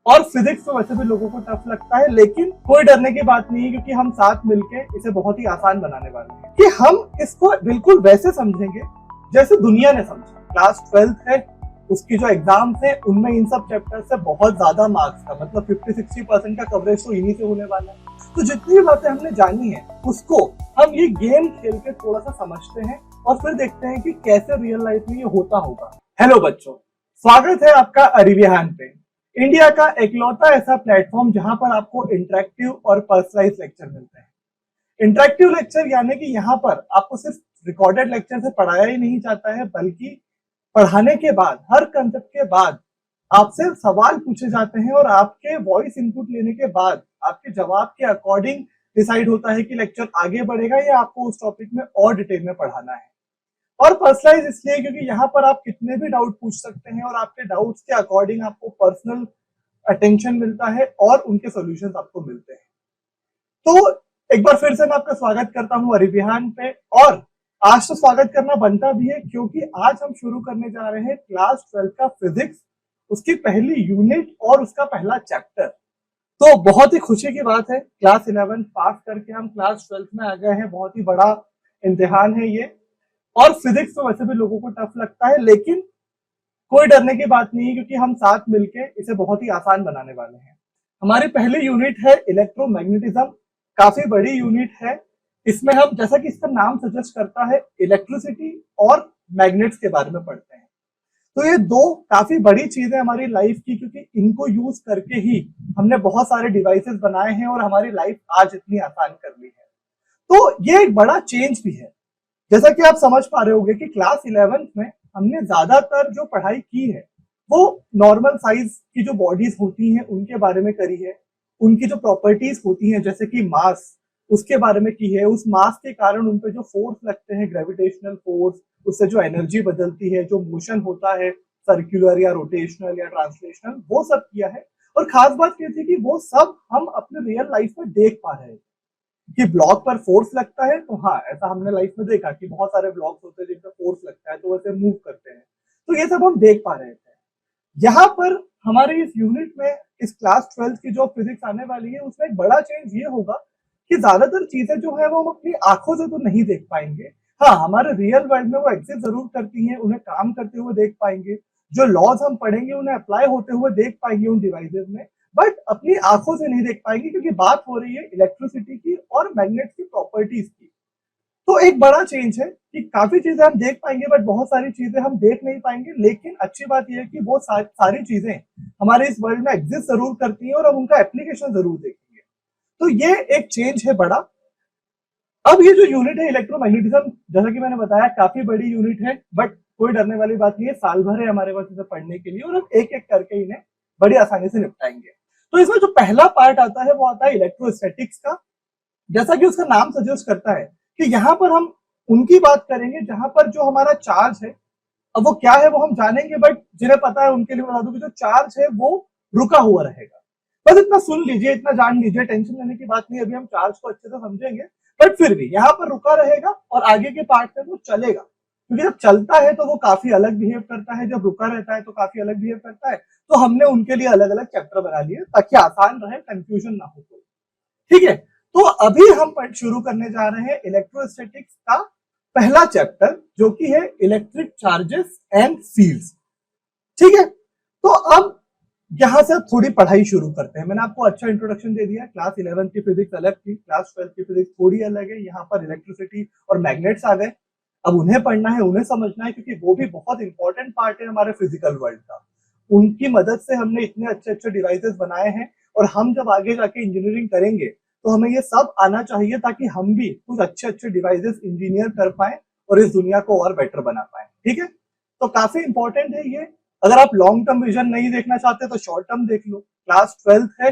और फिजिक्स तो वैसे भी लोगों को टफ लगता है, लेकिन कोई डरने की बात नहीं है क्योंकि हम साथ मिलके इसे बहुत ही आसान बनाने वाले हैं कि हम इसको बिल्कुल वैसे समझेंगे जैसे दुनिया ने समझा। क्लास 12th है, उसकी जो एग्जाम्स है उनमें इन सब चैप्टर से बहुत ज्यादा मार्क्स का मतलब 50-60% का कवरेज तो इन्हीं से होने वाला है। तो जितनी भी बातें हमने जानी है उसको हम ये गेम खेल के थोड़ा सा समझते हैं और फिर देखते हैं कि कैसे रियल लाइफ में ये होता होगा। हेलो बच्चों, स्वागत है आपका अरिविहान पे, इंडिया का एकलौता ऐसा प्लेटफॉर्म जहां पर आपको इंटरेक्टिव और पर्सनलाइज लेक्चर मिलते हैं। इंटरेक्टिव लेक्चर यानी कि यहाँ पर आपको सिर्फ रिकॉर्डेड लेक्चर से पढ़ाया ही नहीं जाता है, बल्कि पढ़ाने के बाद हर कंसेप्ट के बाद आपसे सवाल पूछे जाते हैं और आपके वॉइस इनपुट लेने के बाद आपके जवाब के अकॉर्डिंग डिसाइड होता है कि लेक्चर आगे बढ़ेगा या आपको उस टॉपिक में और डिटेल में पढ़ाना है। और पर्सनलाइज इसलिए क्योंकि यहाँ पर आप कितने भी डाउट पूछ सकते हैं और आपके डाउट्स के अकॉर्डिंग आपको पर्सनल अटेंशन मिलता है और उनके सॉल्यूशंस आपको मिलते हैं। तो एक बार फिर से मैं आपका स्वागत करता हूँ अरिविहान पे, और आज तो स्वागत करना बनता भी है क्योंकि आज हम शुरू करने जा रहे हैं क्लास 12 का फिजिक्स, उसकी पहली यूनिट और उसका पहला चैप्टर। तो बहुत ही खुशी की बात है, क्लास 11 पास करके हम क्लास 12 में आ गए हैं। बहुत ही बड़ा इम्तिहान है ये, और फिजिक्स तो वैसे भी लोगों को टफ लगता है, लेकिन कोई डरने की बात नहीं है क्योंकि हम साथ मिलके इसे बहुत ही आसान बनाने वाले हैं। हमारी पहली यूनिट है इलेक्ट्रोमैग्नेटिज्म, काफी बड़ी यूनिट है। इसमें हम, जैसा कि इसका नाम सजेस्ट करता है, इलेक्ट्रिसिटी और मैग्नेट्स के बारे में पढ़ते हैं। तो ये दो काफी बड़ी चीजें हमारी लाइफ की, क्योंकि इनको यूज करके ही हमने बहुत सारे डिवाइसेस बनाए हैं और हमारी लाइफ आज इतनी आसान कर ली है। तो ये एक बड़ा चेंज भी है। जैसा कि आप समझ पा रहे होंगे कि क्लास 11th में हमने ज्यादातर जो पढ़ाई की है वो नॉर्मल साइज की जो बॉडीज होती हैं उनके बारे में करी है, उनकी जो प्रॉपर्टीज होती हैं जैसे कि मास, उसके बारे में की है। उस मास के कारण उन पे जो फोर्स लगते हैं, ग्रेविटेशनल फोर्स, उससे जो एनर्जी बदलती है, जो मोशन होता है सर्कुलर या रोटेशनल या ट्रांसलेशनल, वो सब किया है। और खास बात ये थी कि वो सब हम अपने रियल लाइफ में देख पा रहे हैं कि ब्लॉक पर फोर्स लगता है। तो हाँ, ऐसा हमने लाइफ में देखा कि बहुत सारे ब्लॉक्स होते हैं जिन पर फोर्स लगता है तो वैसे मूव करते हैं। तो ये सब हम देख पा रहे थे। यहाँ पर हमारे इस यूनिट में, इस क्लास 12 की जो फिजिक्स आने वाली है, उसमें एक बड़ा चेंज ये होगा कि ज्यादातर चीजें जो है वो हम अपनी आंखों से तो नहीं देख पाएंगे। हाँ, हमारे रियल वर्ल्ड में वो एग्जिस्ट जरूर करती हैं, उन्हें काम करते हुए देख पाएंगे। जो लॉज हम पढ़ेंगे उन्हें अप्लाई होते हुए देख पाएंगे उन डिवाइसेस में, बट अपनी आंखों से नहीं देख पाएंगे क्योंकि बात हो रही है इलेक्ट्रिसिटी की और मैग्नेट की प्रॉपर्टीज की। तो एक बड़ा चेंज है कि काफी चीजें हम देख पाएंगे बट बहुत सारी चीजें हम देख नहीं पाएंगे। लेकिन अच्छी बात यह है कि वो सारी चीजें हमारे इस वर्ल्ड में एग्जिस्ट जरूर करती हैं और हम उनका एप्लीकेशन जरूर देखेंगे। तो ये एक चेंज है बड़ा। अब ये जो यूनिट है इलेक्ट्रोमैग्नेटिज्म, जैसा कि मैंने बताया काफी बड़ी यूनिट है, बट कोई डरने वाली बात नहीं है, साल भर है हमारे पास इसे पढ़ने के लिए और हम एक एक करके इन्हें बड़ी आसानी से निपटाएंगे। तो इसमें जो पहला पार्ट आता है वो आता है इलेक्ट्रोस्टैटिक्स का। जैसा कि उसका नाम सजेस्ट करता है कि यहाँ पर हम उनकी बात करेंगे जहां पर जो हमारा चार्ज है, अब वो क्या है वो हम जानेंगे, बट जिन्हें पता है उनके लिए बता दूं कि जो चार्ज है वो रुका हुआ रहेगा। बस इतना सुन लीजिए, इतना जान लीजिए, टेंशन लेने की बात नहीं, अभी हम चार्ज को अच्छे से समझेंगे। बट फिर भी यहाँ पर रुका रहेगा और आगे के पार्ट में वो चलेगा, क्योंकि जब चलता है तो वो काफी अलग बिहेव करता है, जब रुका रहता है तो काफी अलग बिहेव करता है। तो हमने उनके लिए अलग अलग चैप्टर बना लिए ताकि आसान रहे, कंफ्यूजन ना हो। ठीक है, तो अभी हम शुरू करने जा रहे हैं इलेक्ट्रोस्टैटिक्स का पहला चैप्टर, जो कि है इलेक्ट्रिक चार्जेस एंड फील्ड्स। ठीक है, तो अब यहां से थोड़ी पढ़ाई शुरू करते हैं। मैंने आपको अच्छा इंट्रोडक्शन दे दिया। क्लास 11 की फिजिक्स अलग थी, क्लास 12 की फिजिक्स थोड़ी अलग है। यहाँ पर इलेक्ट्रिसिटी और मैग्नेट्स आ गए। अब उन्हें पढ़ना है, उन्हें समझना है, क्योंकि वो भी बहुत इंपॉर्टेंट पार्ट है हमारे फिजिकल वर्ल्ड का। उनकी मदद से हमने इतने अच्छे अच्छे डिवाइसेस बनाए हैं, और हम जब आगे जाके इंजीनियरिंग करेंगे तो हमें ये सब आना चाहिए ताकि हम भी कुछ अच्छे अच्छे डिवाइसेस इंजीनियर कर पाए और इस दुनिया को और बेटर बना पाए। ठीक है, तो काफी इंपॉर्टेंट है ये। अगर आप लॉन्ग टर्म विजन नहीं देखना चाहते तो शॉर्ट टर्म देख लो। क्लास 12 है,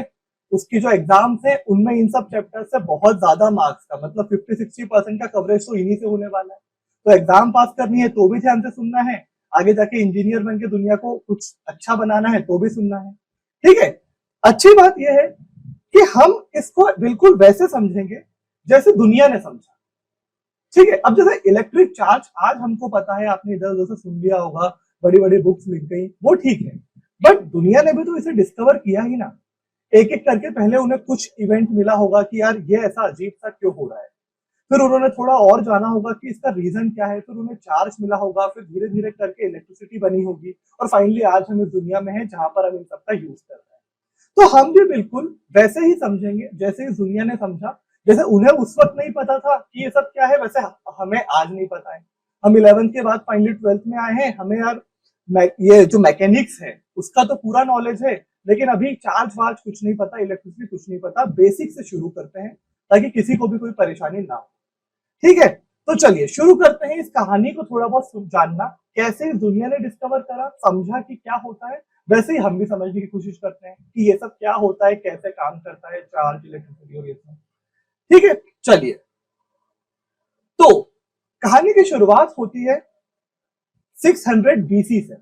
उसकी जो एग्जाम्स है उनमें इन सब चैप्टर से बहुत ज्यादा मार्क्स का मतलब 50-60% का कवरेज तो इन्हीं से होने वाला है। तो एग्जाम पास करनी है तो भी ध्यान से सुनना है, आगे जाके इंजीनियर बन के दुनिया को कुछ अच्छा बनाना है तो भी सुनना है। ठीक है, अच्छी बात यह है कि हम इसको बिल्कुल वैसे समझेंगे जैसे दुनिया ने समझा। ठीक है, अब जैसे इलेक्ट्रिक चार्ज आज हमको पता है, आपने इधर उधर से सुन लिया होगा, बड़ी बड़ी बुक्स लिख गई, वो ठीक है। बट दुनिया ने भी तो इसे डिस्कवर किया ही ना। एक एक करके पहले उन्हें कुछ इवेंट मिला होगा कि यार ये ऐसा अजीब सा क्यों हो रहा है, फिर उन्होंने थोड़ा और जाना होगा कि इसका रीजन क्या है, फिर उन्हें चार्ज मिला होगा, फिर धीरे धीरे करके इलेक्ट्रिसिटी बनी होगी, और फाइनली आज हम इस दुनिया में हैं जहां पर हम इन सबका यूज कर रहे हैं। तो हम भी बिल्कुल वैसे ही समझेंगे जैसे इस दुनिया ने समझा। जैसे उन्हें उस वक्त नहीं पता था कि ये सब क्या है, वैसे हमें आज नहीं पता है। हम 11th के बाद फाइनली 12th में आए हैं, हमें यार ये जो मैकेनिक्स है उसका तो पूरा नॉलेज है, लेकिन अभी चार्ज वार्ज कुछ नहीं पता, इलेक्ट्रिसिटी कुछ नहीं पता। बेसिक से शुरू करते हैं ताकि किसी को भी कोई परेशानी ना हो। ठीक है, तो चलिए शुरू करते हैं इस कहानी को थोड़ा बहुत जानना, कैसे इस दुनिया ने डिस्कवर करा, समझा कि क्या होता है। वैसे ही हम भी समझने की कोशिश करते हैं कि ये सब क्या होता है, कैसे काम करता है, चार्ज, इलेक्ट्रिसिटी और ये सब। ठीक है, चलिए। तो कहानी की शुरुआत होती है 600 बीसी से।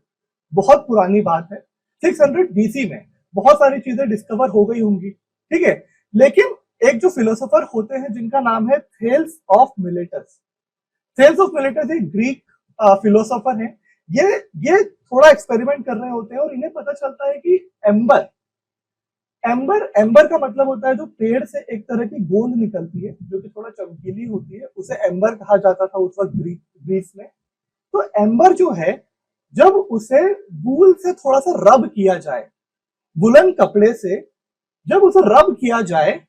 बहुत पुरानी बात है। 600 बीसी में बहुत सारी चीजें डिस्कवर हो गई होंगी, ठीक है। लेकिन एक जो फिलोसोफर होते हैं जिनका नाम है Thales of Miletus. Thales of Miletus एक ग्रीक फिलोसोफर है। ये थोड़ा एक्सपेरिमेंट कर रहे होते हैं और इन्हें पता चलता है कि एम्बर एम्बर एम्बर का मतलब होता है जो पेड़ से एक तरह की गोंद निकलती है जो कि थोड़ा चमकीली होती है, उसे एम्बर कहा जाता था उस वक्त ग्रीस में। तो एम्बर जो है, जब उसे वूल से थोड़ा सा रब किया जाए, वुलन कपड़े से जब उसे रब किया जाए,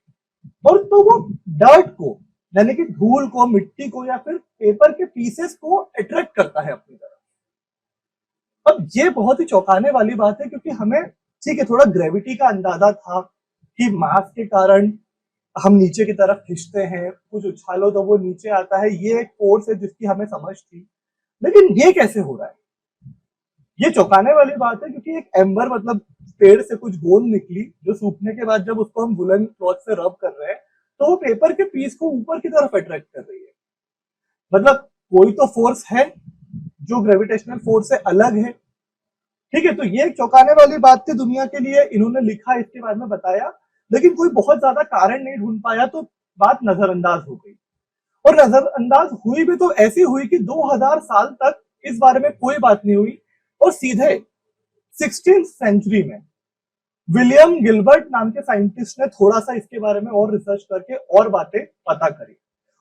और तो वो डर्ट को, यानी कि धूल को, मिट्टी को या फिर पेपर के पीसेस को अट्रैक्ट करता है अपनी तरफ। अब ये बहुत ही चौंकाने वाली बात है, क्योंकि हमें ठीक है थोड़ा ग्रेविटी का अंदाजा था कि मास के कारण हम नीचे की तरफ खींचते हैं, कुछ उछालो तो वो नीचे आता है, ये एक फोर्स है जिसकी हमें समझ थी। लेकिन ये कैसे हो रहा है, ये चौंकाने वाली बात है। क्योंकि एक एम्बर मतलब पेड़ से कुछ गोंद निकली जो सूखने के बाद जब उसको हम वुलन क्लॉथ से रब कर रहे हैं तो वो पेपर के पीस को ऊपर की तरफ अट्रैक्ट कर रही है। मतलब कोई तो फोर्स है जो ग्रेविटेशनल फोर्स से अलग है। ठीक है, तो ये एक चौंकाने वाली बात थी दुनिया के लिए। इन्होंने लिखा, इसके बारे में बताया, लेकिन कोई बहुत ज्यादा कारण नहीं ढूंढ पाया, तो बात नजरअंदाज हो गई। और नजरअंदाज हुई भी तो ऐसी हुई कि 2000 साल तक इस बारे में कोई बात नहीं हुई। और सीधे 16th सेंचुरी में विलियम गिलबर्ट नाम के साइंटिस्ट ने थोड़ा सा इसके बारे में और रिसर्च करके और बातें पता करी,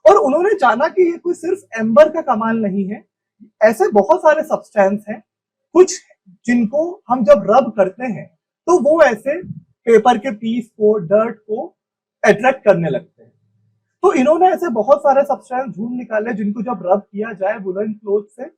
और उन्होंने जाना कि ये कोई सिर्फ एम्बर का कमाल नहीं है, ऐसे बहुत सारे सब्सटेंस हैं कुछ जिनको हम जब रब करते हैं तो वो ऐसे पेपर के पीस को, डर्ट को अट्रैक्ट करने लगते हैं। तो इन्होंने ऐसे बहुत सारे सब्सटेंस ढूंढ निकाले जिनको जब रब किया जाए वुलन क्लॉथ से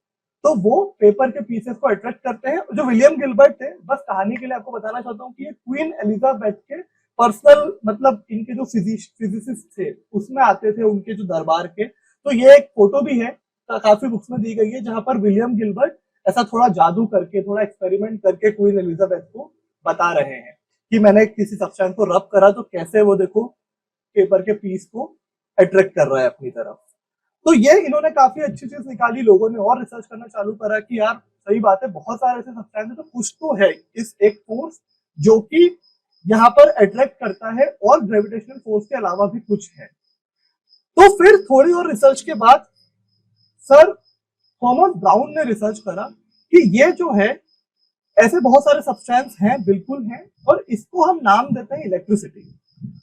तो वो पेपर के पीसेस को अट्रैक्ट करते हैं। जो विलियम गिलबर्ट थे, बस कहानी के लिए आपको बताना चाहता हूँ कि ये क्वीन एलिजाबेथ के पर्सनल, मतलब इनके जो फिजिसिस्ट थे उसमें आते थे, उनके जो दरबार के। तो ये एक फोटो भी है, काफी बुक्स में दी गई है, जहां पर विलियम गिलबर्ट ऐसा थोड़ा जादू करके, थोड़ा एक्सपेरिमेंट करके क्वीन एलिजाबेथ को बता रहे हैं कि मैंने किसी सब्सटेंस को रब करा तो कैसे वो देखो पेपर के पीस को अट्रैक्ट कर रहा है अपनी तरफ। तो ये इन्होंने काफी अच्छी चीज निकाली, लोगों ने और रिसर्च करना चालू करा कि यार सही बात है, बहुत सारे ऐसे सब्सटेंस है तो कुछ तो है इस एक फोर्स जो कि यहाँ पर अट्रैक्ट करता है, और ग्रेविटेशनल फोर्स के अलावा भी कुछ है। तो फिर थोड़ी और रिसर्च के बाद सर थॉमस ब्राउन ने रिसर्च करा कि ये जो है ऐसे बहुत सारे सब्सटेंस हैं, बिल्कुल हैं, और इसको हम नाम देते हैं इलेक्ट्रिसिटी।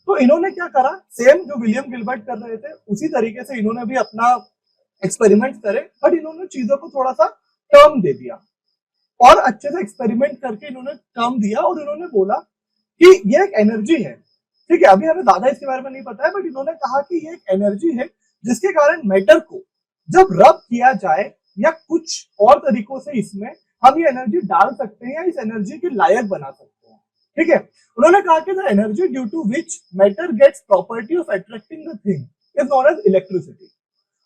तो इन्होंने क्या करा, सेम जो विलियम गिलबर्ट कर रहे थे उसी तरीके से इन्होंने भी अपना एक्सपेरिमेंट करे, बट इन्होंने चीजों को थोड़ा सा टर्म दे दिया, और अच्छे से एक्सपेरिमेंट करके इन्होंने टर्म दिया, और इन्होंने बोला कि ये एक एनर्जी है। ठीक है, अभी हमें ज्यादा इसके बारे में नहीं पता है, बट इन्होंने कहा कि ये एक एनर्जी है जिसके कारण मैटर को जब रब किया जाए या कुछ और तरीकों से इसमें हम ये एनर्जी डाल सकते हैं या इस एनर्जी के लायक बना सकते हैं। ठीक है, उन्होंने कहा कि the energy due to which matter gets property of attracting the thing is known as electricity.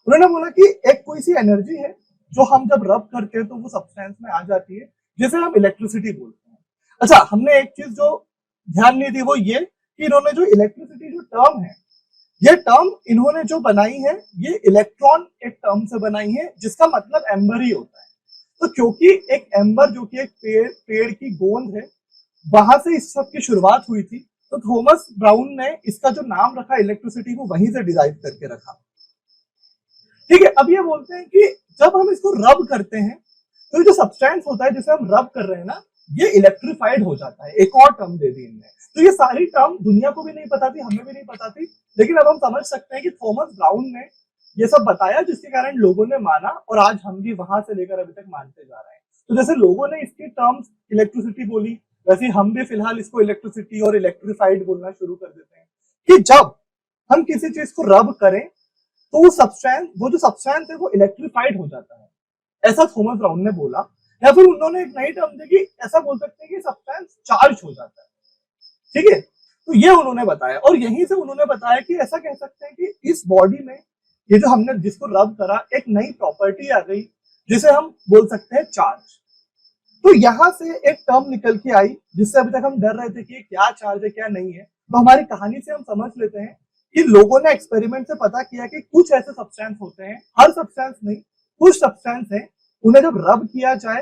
उन्होंने बोला कि एक कोई सी एनर्जी है जो हम जब रब करते हैं तो वो सब्सटेंस में आ जाती है, जिसे हम इलेक्ट्रिसिटी बोलते हैं। अच्छा, हमने एक चीज जो ध्यान नहीं दी वो ये कि इन्होंने जो इलेक्ट्रिसिटी जो टर्म है, ये टर्म इन्होंने जो बनाई है ये इलेक्ट्रॉन एक टर्म से बनाई है, जिसका मतलब एम्बर ही होता है। तो क्योंकि एक एम्बर जो कि एक पेड़ की गोंद है, वहां से इस सब की शुरुआत हुई थी, तो थॉमस ब्राउन ने इसका जो नाम रखा इलेक्ट्रिसिटी वो वहीं से डिराइव करके रखा। ठीक है, अब ये बोलते हैं कि जब हम इसको रब करते हैं तो ये जो सब्सटेंस होता है जिसे हम रब कर रहे हैं ना, ये इलेक्ट्रीफाइड हो जाता है। एक और टर्म दे दी इनने। तो ये सारी टर्म दुनिया को भी नहीं पता थी, हमें भी नहीं पता थी, लेकिन अब हम समझ सकते हैं कि थॉमस ब्राउन ने ये सब बताया, जिसके कारण लोगों ने माना और आज हम भी वहां से लेकर अभी तक मानते जा रहे हैं। तो जैसे लोगों ने इसकी टर्म्स इलेक्ट्रिसिटी बोली, वैसे हम भी फिलहाल इसको इलेक्ट्रिसिटी और इलेक्ट्रीफाइड बोलना शुरू कर देते हैं कि जब हम किसी चीज को रब करें तो वो जो सब्सटेंस है वो इलेक्ट्रीफाइड हो जाता है, ऐसा थॉमस ब्राउन ने बोला। या फिर उन्होंने एक नई टर्म दी कि ऐसा बोल सकते हैं कि सब्सटेंस चार्ज हो जाता है। ठीक है, तो ये उन्होंने बताया और यहीं से उन्होंने बताया कि ऐसा कह सकते हैं कि इस बॉडी में ये जो हमने जिसको रब करा, एक नई प्रॉपर्टी आ गई जिसे हम बोल सकते हैं चार्ज। तो यहां से एक टर्म निकल के आई जिससे अभी तक हम डर रहे थे कि क्या चार्ज है क्या नहीं है। तो हमारी कहानी से हम समझ लेते हैं कि लोगों ने एक्सपेरिमेंट से पता किया कि कुछ ऐसे सब्सटेंस होते हैं, हर सब्सटेंस नहीं, कुछ सब्सटेंस है, उन्हें जब रब किया जाए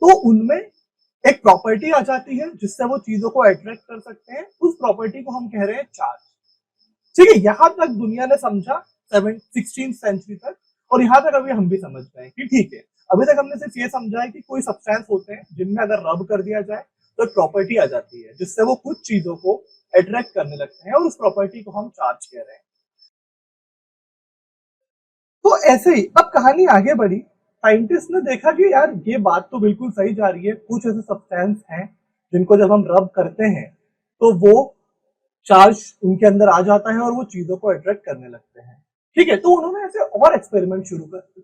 तो उनमें एक प्रॉपर्टी आ जाती है जिससे वो चीजों को अट्रैक्ट कर सकते हैं। उस प्रॉपर्टी को हम कह रहे हैं चार्ज। ठीक है, यहां तक दुनिया ने समझा 16th सेंचुरी तक, और यहां तक अभी हम भी समझ गए हैं कि ठीक है, अभी तक हमने सिर्फ ये समझा है कि कोई सब्सटेंस होते हैं जिनमें अगर रब कर दिया जाए तो एक प्रॉपर्टी आ जाती है जिससे वो कुछ चीजों को अट्रैक्ट करने लगते हैं और उस प्रॉपर्टी को हम चार्ज कह रहे हैं। तो ऐसे ही अब कहानी आगे बढ़ी। साइंटिस्ट ने देखा कि यार ये बात तो बिल्कुल सही जा रही है, कुछ ऐसे सब्सटेंस हैं जिनको जब हम रब करते हैं तो वो चार्ज उनके अंदर आ जाता है और वो चीजों को अट्रैक्ट करने लगते हैं। ठीक है, तो उन्होंने ऐसे और एक्सपेरिमेंट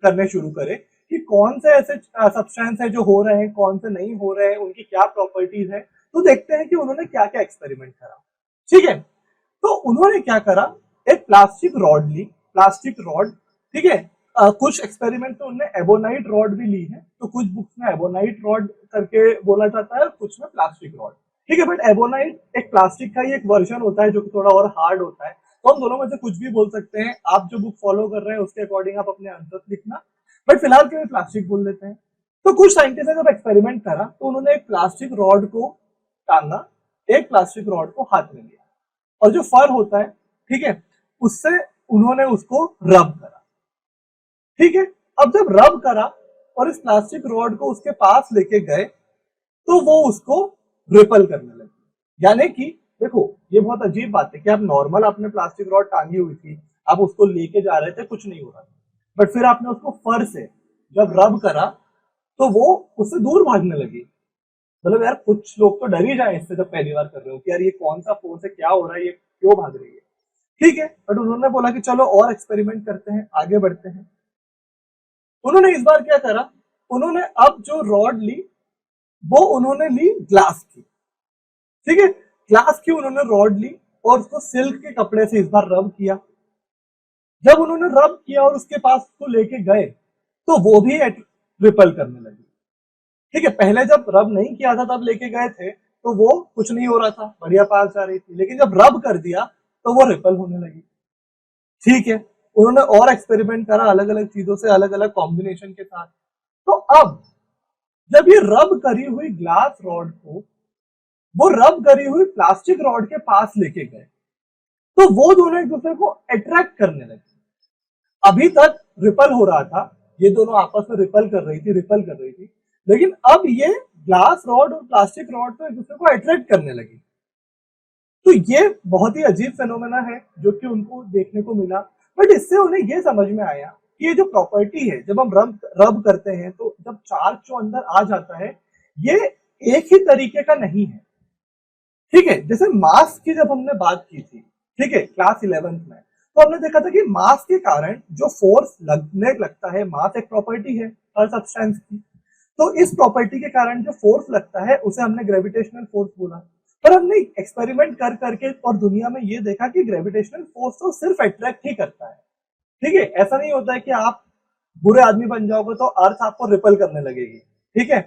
करने शुरू करे कि कौन से ऐसे सब्सटेंस है जो हो रहे हैं, कौन से नहीं हो रहे हैं, उनकी क्या प्रॉपर्टीज है। तो देखते हैं कि उन्होंने क्या क्या एक्सपेरिमेंट करा। ठीक है, तो उन्होंने क्या करा, एक प्लास्टिक रॉड ली, प्लास्टिक रॉड। ठीक है, कुछ एक्सपेरिमेंट तो उन्होंने एबोनाइट रॉड भी ली है, तो कुछ बुक्स में एबोनाइट रॉड करके बोला जाता है, कुछ में प्लास्टिक रॉड। ठीक है, बट एबोनाइट एक प्लास्टिक का ही एक वर्जन होता है जो कि थोड़ा और हार्ड होता है। तो हम दोनों में से कुछ भी बोल सकते हैं, आप जो बुक फॉलो कर रहे हैं उसके अकॉर्डिंग आप अपने आंसर लिखना, बट फिलहाल के लिए प्लास्टिक बोल देते हैं। तो कुछ साइंटिस्ट ने जब एक्सपेरिमेंट करा तो उन्होंने एक प्लास्टिक रॉड को टांगा, एक प्लास्टिक रॉड को हाथ में लिया और जो फर होता है, ठीक है, उससे उन्होंने उसको रब करा। ठीक है, अब जब रब करा और इस प्लास्टिक रॉड को उसके पास लेके गए तो वो उसको रिपल करने लगे। यानी कि देखो, ये बहुत अजीब बात है कि आप नॉर्मल आपने प्लास्टिक रॉड टांगी हुई थी, आप उसको लेके जा रहे थे, कुछ नहीं हो रहा था, बट फिर आपने उसको फर से जब रब करा तो वो उससे दूर भागने लगी। मतलब यार कुछ लोग तो डर ही जाए इससे जब पहली बार कर रहे हो कि यार ये कौन सा फोर्स है, क्या हो रहा है, ये क्यों भाग रही है। ठीक है, बट उन्होंने बोला कि चलो और एक्सपेरिमेंट करते हैं, आगे बढ़ते हैं। उन्होंने इस बार क्या करा, उन्होंने अब जो रॉड ली वो उन्होंने ली ग्लास की। ठीक है, ग्लास की उन्होंने रॉड ली और उसको सिल्क के कपड़े से इस बार रब किया। जब उन्होंने रब किया और उसके पास उसको लेके गए तो वो भी रिपल करने लगी। ठीक है, पहले जब रब नहीं किया था तब लेके गए थे तो वो कुछ नहीं हो रहा था, बढ़िया पास जा रही थी, लेकिन जब रब कर दिया तो वो रिपल होने लगी। ठीक है, उन्होंने और एक्सपेरिमेंट करा अलग अलग चीजों से, अलग अलग कॉम्बिनेशन के साथ। तो अब जब ये रब करी हुई ग्लास रॉड को वो रब करी हुई प्लास्टिक रॉड के पास लेके गए तो वो दोनों एक दूसरे को अट्रैक्ट करने लगे। अभी तक रिपल हो रहा था, ये दोनों आपस में रिपल कर रही थी, लेकिन अब ये ग्लास रॉड और प्लास्टिक रॉड तो एक दूसरे को अट्रैक्ट करने लगी। तो ये बहुत ही अजीब फेनोमेना है जो कि उनको देखने को मिला। बट इससे उन्हें ये समझ में आया कि ये जो प्रॉपर्टी है, जब हम रब करते हैं तो जब चार्ज जो अंदर आ जाता है ये एक ही तरीके का नहीं है। ठीक है, जैसे मास की जब हमने बात की थी, ठीक है, क्लास 11th में, तो हमने देखा था कि मास के कारण जो फोर्स लगने लगता है, मास एक प्रॉपर्टी है हर सब्सटेंस की, तो इस प्रॉपर्टी के कारण जो फोर्स लगता है उसे हमने ग्रेविटेशनल फोर्स बोला। पर हमने एक्सपेरिमेंट कर करके और दुनिया में ये देखा कि ग्रेविटेशनल फोर्स तो सिर्फ अट्रैक्ट ही करता है। ठीक है, ऐसा नहीं होता है कि आप बुरे आदमी बन जाओगे तो अर्थ आपको रिपल करने लगेगी। ठीक है,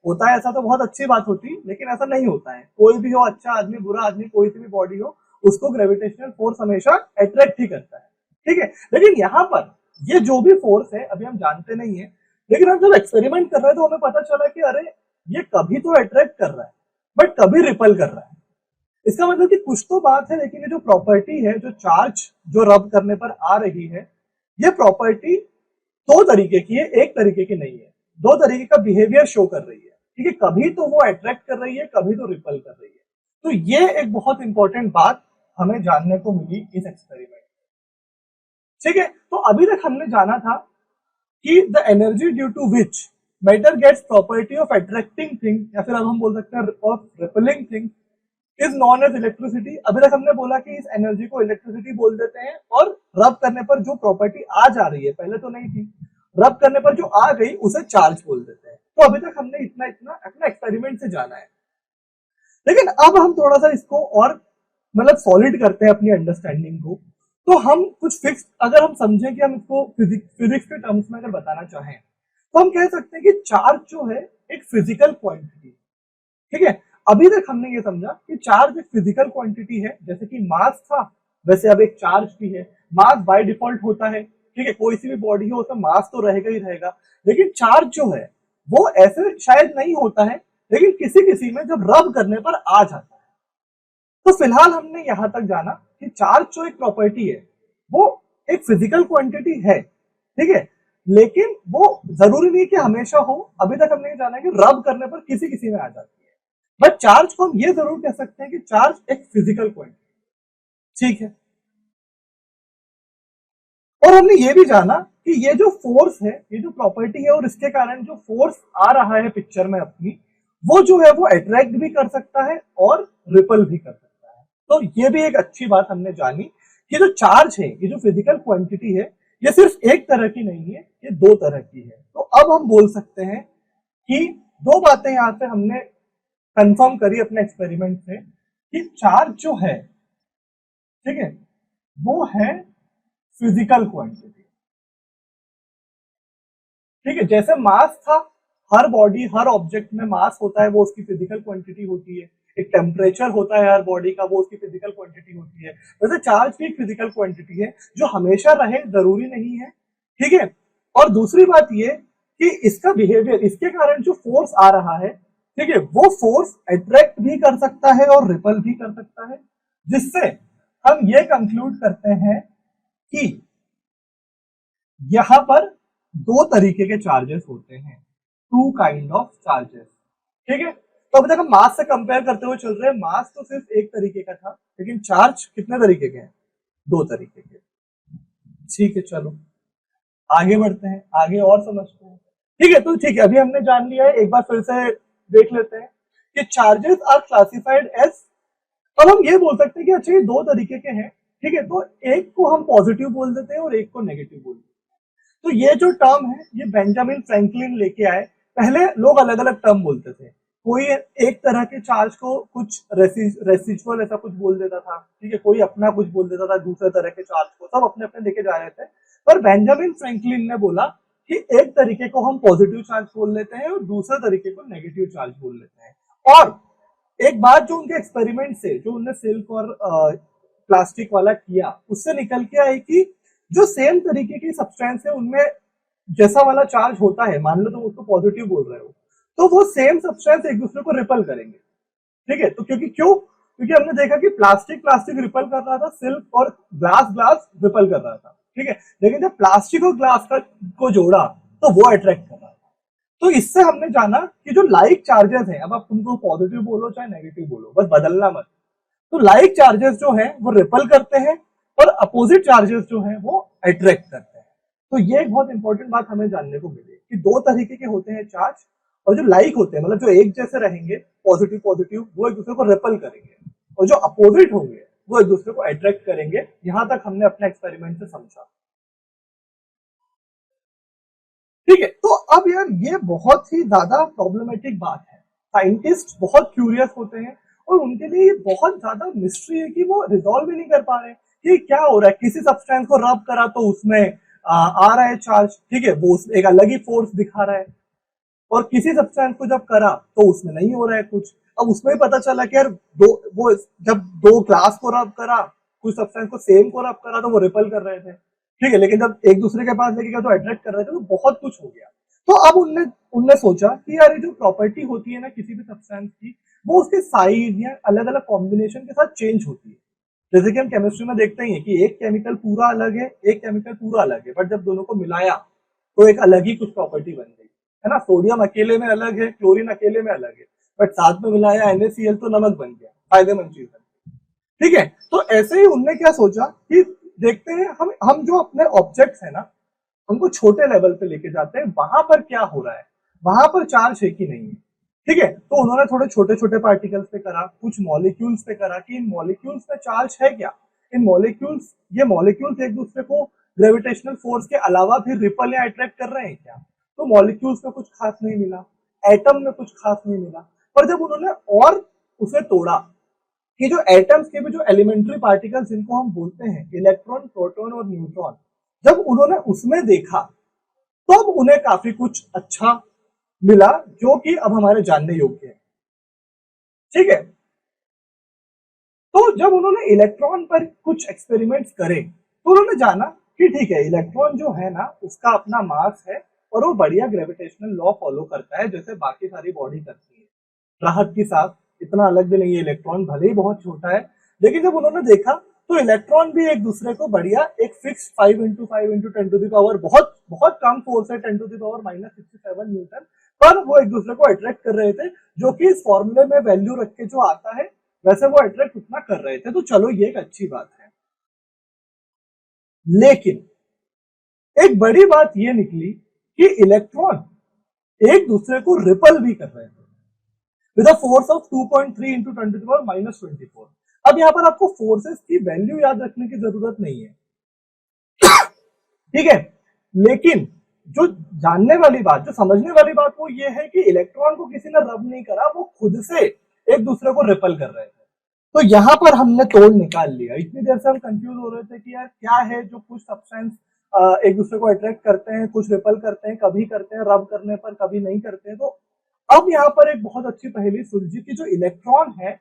होता है ऐसा तो बहुत अच्छी बात होती, लेकिन ऐसा नहीं होता है। कोई भी हो, अच्छा आदमी बुरा आदमी, कोई सी भी बॉडी हो, उसको ग्रेविटेशनल फोर्स हमेशा अट्रैक्ट ही करता है। ठीक है, लेकिन यहाँ पर ये जो भी फोर्स है अभी हम जानते नहीं है, लेकिन हम जब एक्सपेरिमेंट कर रहे हैं तो हमें पता चला कि अरे ये कभी तो अट्रैक्ट कर रहा है बट कभी रिपल कर रहा है। इसका मतलब कि कुछ तो बात है, लेकिन ये जो प्रॉपर्टी है, जो चार्ज जो रब करने पर आ रही है, ये प्रॉपर्टी दो तरीके की है, एक तरीके की नहीं है, दो तरीके का बिहेवियर शो कर रही है। ठीक है, कभी तो वो अट्रैक्ट कर रही है, कभी तो रिपल कर रही है। तो ये एक बहुत इंपॉर्टेंट बात हमें जानने को मिली इस एक्सपेरिमेंट में। ठीक है, तो अभी तक हमने जाना था कि the energy due to which matter gets property of attracting thing, या फिर अब हम बोल सकते हैं of repelling thing, is known as electricity. अभी तक हमने बोला कि इस एनर्जी को इलेक्ट्रिसिटी बोल देते हैं, और रब करने पर जो प्रॉपर्टी आ जा रही है, पहले तो नहीं थी, रब करने पर जो आ गई उसे चार्ज बोल देते हैं। तो अभी तक हमने इतना इतना अपना एक्सपेरिमेंट से जाना है। लेकिन अब हम थोड़ा सा इसको और मतलब सॉलिड करते हैं अपनी अंडरस्टैंडिंग को। तो हम कुछ फिक्स, अगर हम समझें कि हम इसको फिजिक्स के टर्म्स में अगर बताना चाहें, तो हम कह सकते हैं कि चार्ज जो है एक फिजिकल क्वांटिटी। ठीक है, अभी तक हमने ये समझा कि चार्ज एक फिजिकल क्वांटिटी है, जैसे कि मास था वैसे अब एक चार्ज भी है। मास बाय डिफॉल्ट होता है, ठीक है, कोई सी भी बॉडी हो उसमें मास तो रहेगा ही रहेगा। लेकिन चार्ज जो है वो ऐसे शायद नहीं होता है, लेकिन किसी किसी में जब रब करने पर आ जाता है। तो फिलहाल हमने यहां तक जाना कि चार्ज जो एक प्रॉपर्टी है वो एक फिजिकल क्वांटिटी है, ठीक है, लेकिन वो जरूरी नहीं कि हमेशा हो। अभी तक हमने जाना कि रब करने पर किसी किसी में आ जाती है, बट चार्ज को हम ये जरूर कह सकते हैं कि चार्ज एक फिजिकल क्वांटिटी। ठीक है, और हमने ये भी जाना कि ये जो फोर्स है, ये जो प्रॉपर्टी है, और इसके कारण जो फोर्स आ रहा है पिक्चर में अपनी, वो जो है वो अट्रैक्ट भी कर सकता है और रिपल भी कर सकता है। तो ये भी एक अच्छी बात हमने जानी कि जो चार्ज है, ये जो फिजिकल क्वांटिटी है, ये सिर्फ एक तरह की नहीं है, ये दो तरह की है। तो अब हम बोल सकते हैं कि दो बातें यहां से हमने कंफर्म करी अपने एक्सपेरिमेंट से कि चार्ज जो है, ठीक है, वो है फिजिकल क्वांटिटी। ठीक है, जैसे मास था, हर बॉडी हर ऑब्जेक्ट में मास होता है, वो उसकी फिजिकल क्वांटिटी होती है। एक टेम्परेचर होता है हर बॉडी का, वो उसकी फिजिकल क्वांटिटी होती है। वैसे चार्ज भी एक फिजिकल क्वांटिटी है जो हमेशा रहे जरूरी नहीं है। ठीक है, और दूसरी बात ये कि इसका बिहेवियर, इसके कारण जो फोर्स आ रहा है, ठीक है, वो फोर्स अट्रैक्ट भी कर सकता है और रिपल भी कर सकता है, जिससे हम ये कंक्लूड करते हैं कि यहां पर दो तरीके के चार्जेस होते हैं, टू काइंड ऑफ चार्जेस। ठीक है, तो अभी तक हम मास से कंपेयर करते हुए चल रहे हैं। मास तो सिर्फ एक तरीके का था, लेकिन चार्ज कितने तरीके के हैं? दो तरीके के। ठीक है, चलो आगे बढ़ते हैं, आगे और समझते हैं। ठीक है, तो ठीक है, अभी हमने जान लिया है, एक बार फिर से देख लेते हैं कि चार्जेस आर क्लासिफाइड एज। अब हम ये बोल सकते हैं कि अच्छा ये दो तरीके के हैं, ठीक है, तो एक को हम पॉजिटिव बोल देते हैं और एक को नेगेटिव बोल देते हैं। तो ये जो टर्म है ये बेंजामिन फ्रैंकलिन लेके आए। पहले लोग अलग अलग टर्म बोलते थे, कोई एक तरह के चार्ज को कुछ रेसिजुअल ऐसा कुछ बोल देता था, ठीक है, कोई अपना कुछ बोल देता था, दूसरे तरह के चार्ज को सब अपने अपने लेके जा रहे थे। पर बेंजामिन फ्रैंकलिन ने बोला कि एक तरीके को हम पॉजिटिव चार्ज बोल लेते हैं और दूसरे तरीके को नेगेटिव चार्ज बोल लेते हैं। और एक बात जो उनके एक्सपेरिमेंट से, जो उन्होंने सिल्क और प्लास्टिक वाला किया, उससे निकल के आई कि जो सेम तरीके की सब्सटेंस है उनमें जैसा वाला चार्ज होता है, मान लो तुम उसको पॉजिटिव बोल रहे हो, तो वो सेम सब्सटेंस एक दूसरे को रिपल करेंगे। ठीक है, तो क्योंकि हमने देखा कि प्लास्टिक प्लास्टिक रिपल कर रहा था, सिल्क और ग्लास ग्लास रिपल कर रहा था। ठीक है, लेकिन जब प्लास्टिक और ग्लास को जोड़ा तो वो अट्रैक्ट कर रहा था। तो इससे हमने जाना कि जो लाइक चार्जेस हैं, अब आप तुमको पॉजिटिव बोलो चाहे नेगेटिव बोलो, बस बदलना मत। तो लाइक चार्जेस जो है वो रिपल करते हैं और अपोजिट चार्जेस जो है वो अट्रैक्ट करते हैं। तो ये एक बहुत इंपॉर्टेंट बात हमें जानने को मिली कि दो तरीके के होते हैं चार्ज, और जो लाइक होते हैं मतलब जो एक जैसे रहेंगे पॉजिटिव पॉजिटिव, वो एक दूसरे को रिपल करेंगे, और जो अपोजिट होंगे वो एक दूसरे को अट्रैक्ट करेंगे। यहां तक हमने अपने एक्सपेरिमेंट से समझा। ठीक है, तो अब यार ये बहुत ही ज्यादा प्रॉब्लमेटिक बात है। साइंटिस्ट बहुत क्यूरियस होते हैं और उनके लिए ये बहुत ज्यादा मिस्ट्री है कि वो रिजॉल्व ही नहीं कर पा रहे कि क्या हो रहा है। किसी सब्सटेंस को रब करा तो उसमें आ रहा है चार्ज, ठीक है, वो एक अलग ही फोर्स दिखा रहा है, और किसी सब्सटेंस को जब करा तो उसमें नहीं हो रहा है कुछ। अब उसमें ही पता चला कि यार वो जब दो ग्लास को रब करा, कुछ सब्सटेंस को सेम को रब करा तो वो रिपल कर रहे थे, ठीक है, लेकिन जब एक दूसरे के पास लेके गया तो अट्रैक्ट कर रहे थे, तो बहुत कुछ हो गया। तो अब उनने उनने सोचा कि यार ये जो प्रॉपर्टी होती है ना किसी भी सब्सटेंस की, वो उसके साइज या अलग अलग कॉम्बिनेशन के साथ चेंज होती है। जैसे कि हम केमिस्ट्री में देखते ही हैं कि एक केमिकल पूरा अलग है, एक केमिकल पूरा अलग है, बट जब दोनों को मिलाया तो एक अलग ही कुछ प्रॉपर्टी बन गई। है ना। सोडियम अकेले में अलग है, क्लोरीन अकेले में अलग है, बट साथ में मिलाया NaCl तो नमक बन गया, फायदेमंद चीज है। ठीक है, तो ऐसे ही उनने क्या सोचा कि देखते हैं हम जो अपने ऑब्जेक्ट्स है ना उनको छोटे लेवल पे लेके जाते हैं, वहां पर क्या हो रहा है, वहां पर चार्ज है कि नहीं है। ठीक है, तो उन्होंने थोड़े छोटे छोटे पार्टिकल्स पे करा, कुछ मॉलिक्यूल्स पे करा कि इन मॉलिक्यूल्स में चार्ज है क्या, इन मॉलिक्यूल्स ये मॉलिक्यूल्स एक दूसरे को ग्रेविटेशनल फोर्स के अलावा भी रिपल या अट्रैक्ट कर रहे हैं क्या। तो मॉलिक्यूल्स में कुछ खास नहीं मिला, एटम में कुछ खास नहीं मिला। पर जब उन्होंने और उसे तोड़ा कि जो एटम्स के भी जो एलिमेंट्री पार्टिकल्स जिनको हम बोलते हैं इलेक्ट्रॉन, प्रोटॉन और न्यूट्रॉन, जब उन्होंने उसमें देखा तो अब उन्हें काफी कुछ अच्छा मिला जो कि अब हमारे जानने योग्य है। ठीक है, तो जब उन्होंने इलेक्ट्रॉन पर कुछ एक्सपेरिमेंट्स करे तो उन्होंने जाना कि ठीक है, इलेक्ट्रॉन जो है ना उसका अपना मास है और वो बढ़िया ग्रेविटेशनल लॉ फॉलो करता है जैसे बाकी सारी बॉडी करती है, राहत के साथ। इतना अलग भी नहीं है इलेक्ट्रॉन, भले ही बहुत छोटा है, लेकिन जब उन्होंने देखा तो इलेक्ट्रॉन भी एक दूसरे को बढ़िया एक फिक्स 5 × 5 × 10⁻⁻, बहुत बहुत कम फोर्स है, 10⁻⁻⁻67 न्यूटन, पर वो एक दूसरे को अट्रैक्ट कर रहे थे, जो कि इस फॉर्मूले में वैल्यू रख के जो आता है वैसे वो अट्रैक्ट उतना कर रहे थे। तो चलो ये एक अच्छी बात है, लेकिन एक बड़ी बात ये निकली कि इलेक्ट्रॉन एक दूसरे को रिपल भी कर रहे थे विद अ फोर्स ऑफ 2.3 × 10⁻⁻24। अब यहां पर आपको फोर्सेस की वैल्यू याद रखने की जरूरत नहीं है, ठीक है, लेकिन जो जानने वाली बात, जो समझने वाली बात वो ये है कि इलेक्ट्रॉन को किसी ने रब नहीं करा, वो खुद से एक दूसरे को रिपल कर रहे थे। तो यहां पर हमने तोड़ निकाल लिया। इतनी देर से हम कंफ्यूज हो रहे थे कि यार क्या है जो कुछ सब्सटेंस एक दूसरे को अट्रैक्ट करते हैं, कुछ रिपल करते हैं, कभी करते हैं रब करने पर, कभी नहीं करते हैं। तो अब यहाँ पर एक बहुत अच्छी पहेली सुलझी कि जो इलेक्ट्रॉन है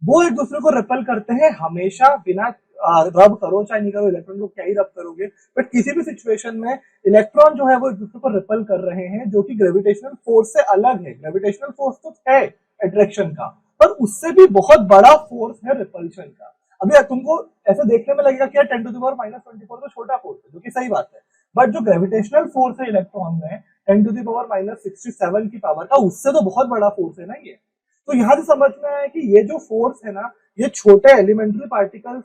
वो एक दूसरे को रिपल करते हैं हमेशा, बिना रब करो चाहे नहीं करो, इलेक्ट्रॉन को क्या ही रब करोगे, बट किसी भी सिचुएशन में इलेक्ट्रॉन जो है वो एक दूसरे को रिपल कर रहे हैं, जो कि ग्रेविटेशनल फोर्स से अलग है। ग्रेविटेशनल फोर्स तो है अट्रैक्शन का, पर उससे भी बहुत बड़ा फोर्स है रिपल्शन का। अभी तुमको ऐसे देखने में लगेगा कि 10⁻⁻24 तो छोटा फोर्स है, जो कि सही बात है, बट जो ग्रेविटेशनल फोर्स है इलेक्ट्रॉन में 10⁻⁻67 की पावर का, उससे तो बहुत बड़ा फोर्स है ना ये। तो यहां से समझ में आया कि ये जो फोर्स है ना, ये छोटे एलिमेंट्री पार्टिकल्स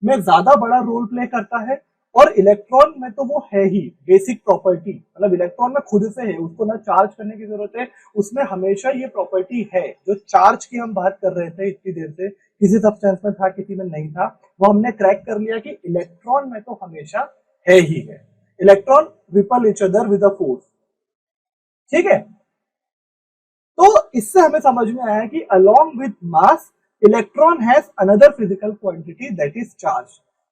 में ज्यादा बड़ा रोल प्ले करता है, और इलेक्ट्रॉन में तो वो है ही बेसिक प्रॉपर्टी, मतलब इलेक्ट्रॉन में खुद से है, उसको ना चार्ज करने की जरूरत है, उसमें हमेशा ये प्रॉपर्टी है। जो चार्ज की हम बात कर रहे थे इतनी देर से, किसी सब्सटेंस में था किसी में नहीं था, वो हमने क्रैक कर लिया कि इलेक्ट्रॉन में तो हमेशा है ही है। Electron ripple each other with a force. ठीक है, तो इससे हमें समझ में आया कि along with mass electron has another physical quantity that is charge.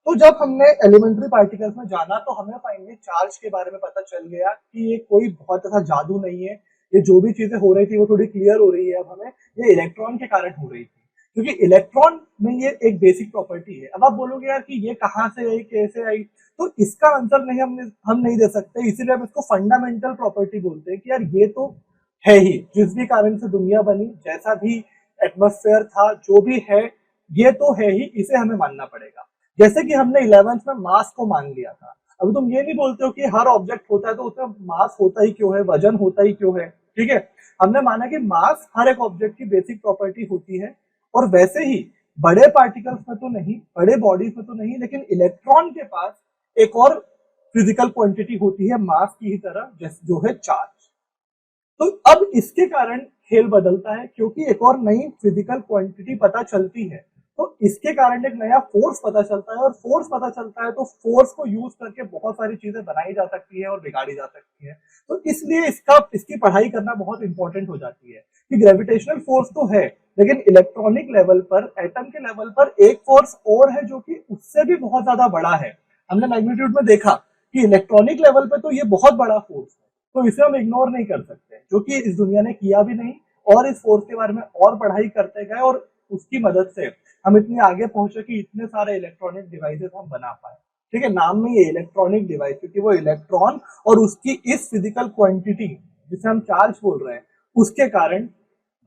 तो जब हमने एलिमेंट्री पार्टिकल्स में जाना तो हमें फाइनली चार्ज के बारे में पता चल गया कि ये कोई बहुत ऐसा जादू नहीं है, ये जो भी चीजें हो रही थी वो थोड़ी क्लियर हो रही है अब हमें, ये इलेक्ट्रॉन के कारण हो रही थी, क्योंकि इलेक्ट्रॉन में ये एक बेसिक प्रॉपर्टी है। अब आप बोलोगे यार कि ये कहाँ से आई, कैसे आई, तो इसका आंसर नहीं हम नहीं दे सकते, इसीलिए हम इसको फंडामेंटल प्रॉपर्टी बोलते हैं कि यार ये तो है ही, जिस भी कारण से दुनिया बनी, जैसा भी एटमॉस्फेयर था, जो भी है, ये तो है ही, इसे हमें मानना पड़ेगा। जैसे कि हमने 11th में मास को मान लिया था। अभी तुम ये नहीं बोलते हो कि हर ऑब्जेक्ट होता है तो उसमें मास होता ही क्यों है, वजन होता ही क्यों है। ठीक है, हमने माना कि मास हर एक ऑब्जेक्ट की बेसिक प्रॉपर्टी होती है, और वैसे ही बड़े पार्टिकल्स में तो नहीं, बड़े बॉडीज में तो नहीं, लेकिन इलेक्ट्रॉन के पास एक और फिजिकल क्वांटिटी होती है मास की ही तरह, जो है चार्ज। तो अब इसके कारण खेल बदलता है, क्योंकि एक और नई फिजिकल क्वांटिटी पता चलती है, तो इसके कारण एक नया फोर्स पता चलता है, और फोर्स पता चलता है तो फोर्स को यूज करके बहुत सारी चीजें बनाई जा सकती है और बिगाड़ी जा सकती है। तो इसलिए इसकी पढ़ाई करना बहुत इंपॉर्टेंट हो जाती है कि ग्रेविटेशनल फोर्स तो है, लेकिन इलेक्ट्रॉनिक लेवल पर, एटम के लेवल पर एक फोर्स और है जो कि उससे भी बहुत ज्यादा बड़ा है। हमने मैग्नीट्यूड में देखा कि इलेक्ट्रॉनिक लेवल पे तो ये बहुत बड़ा फोर्स है, तो इसे हम इग्नोर नहीं कर सकते, जो कि इस दुनिया ने किया भी नहीं, और इस फोर्स के बारे में और पढ़ाई करते गए, और उसकी मदद से हम इतने आगे पहुंचे कि इतने सारे इलेक्ट्रॉनिक डिवाइसेस हम बना पाए। ठीक है, नाम में ये इलेक्ट्रॉनिक डिवाइस, क्योंकि वो इलेक्ट्रॉन और उसकी इस फिजिकल क्वांटिटी जिसे हम चार्ज बोल रहे हैं उसके कारण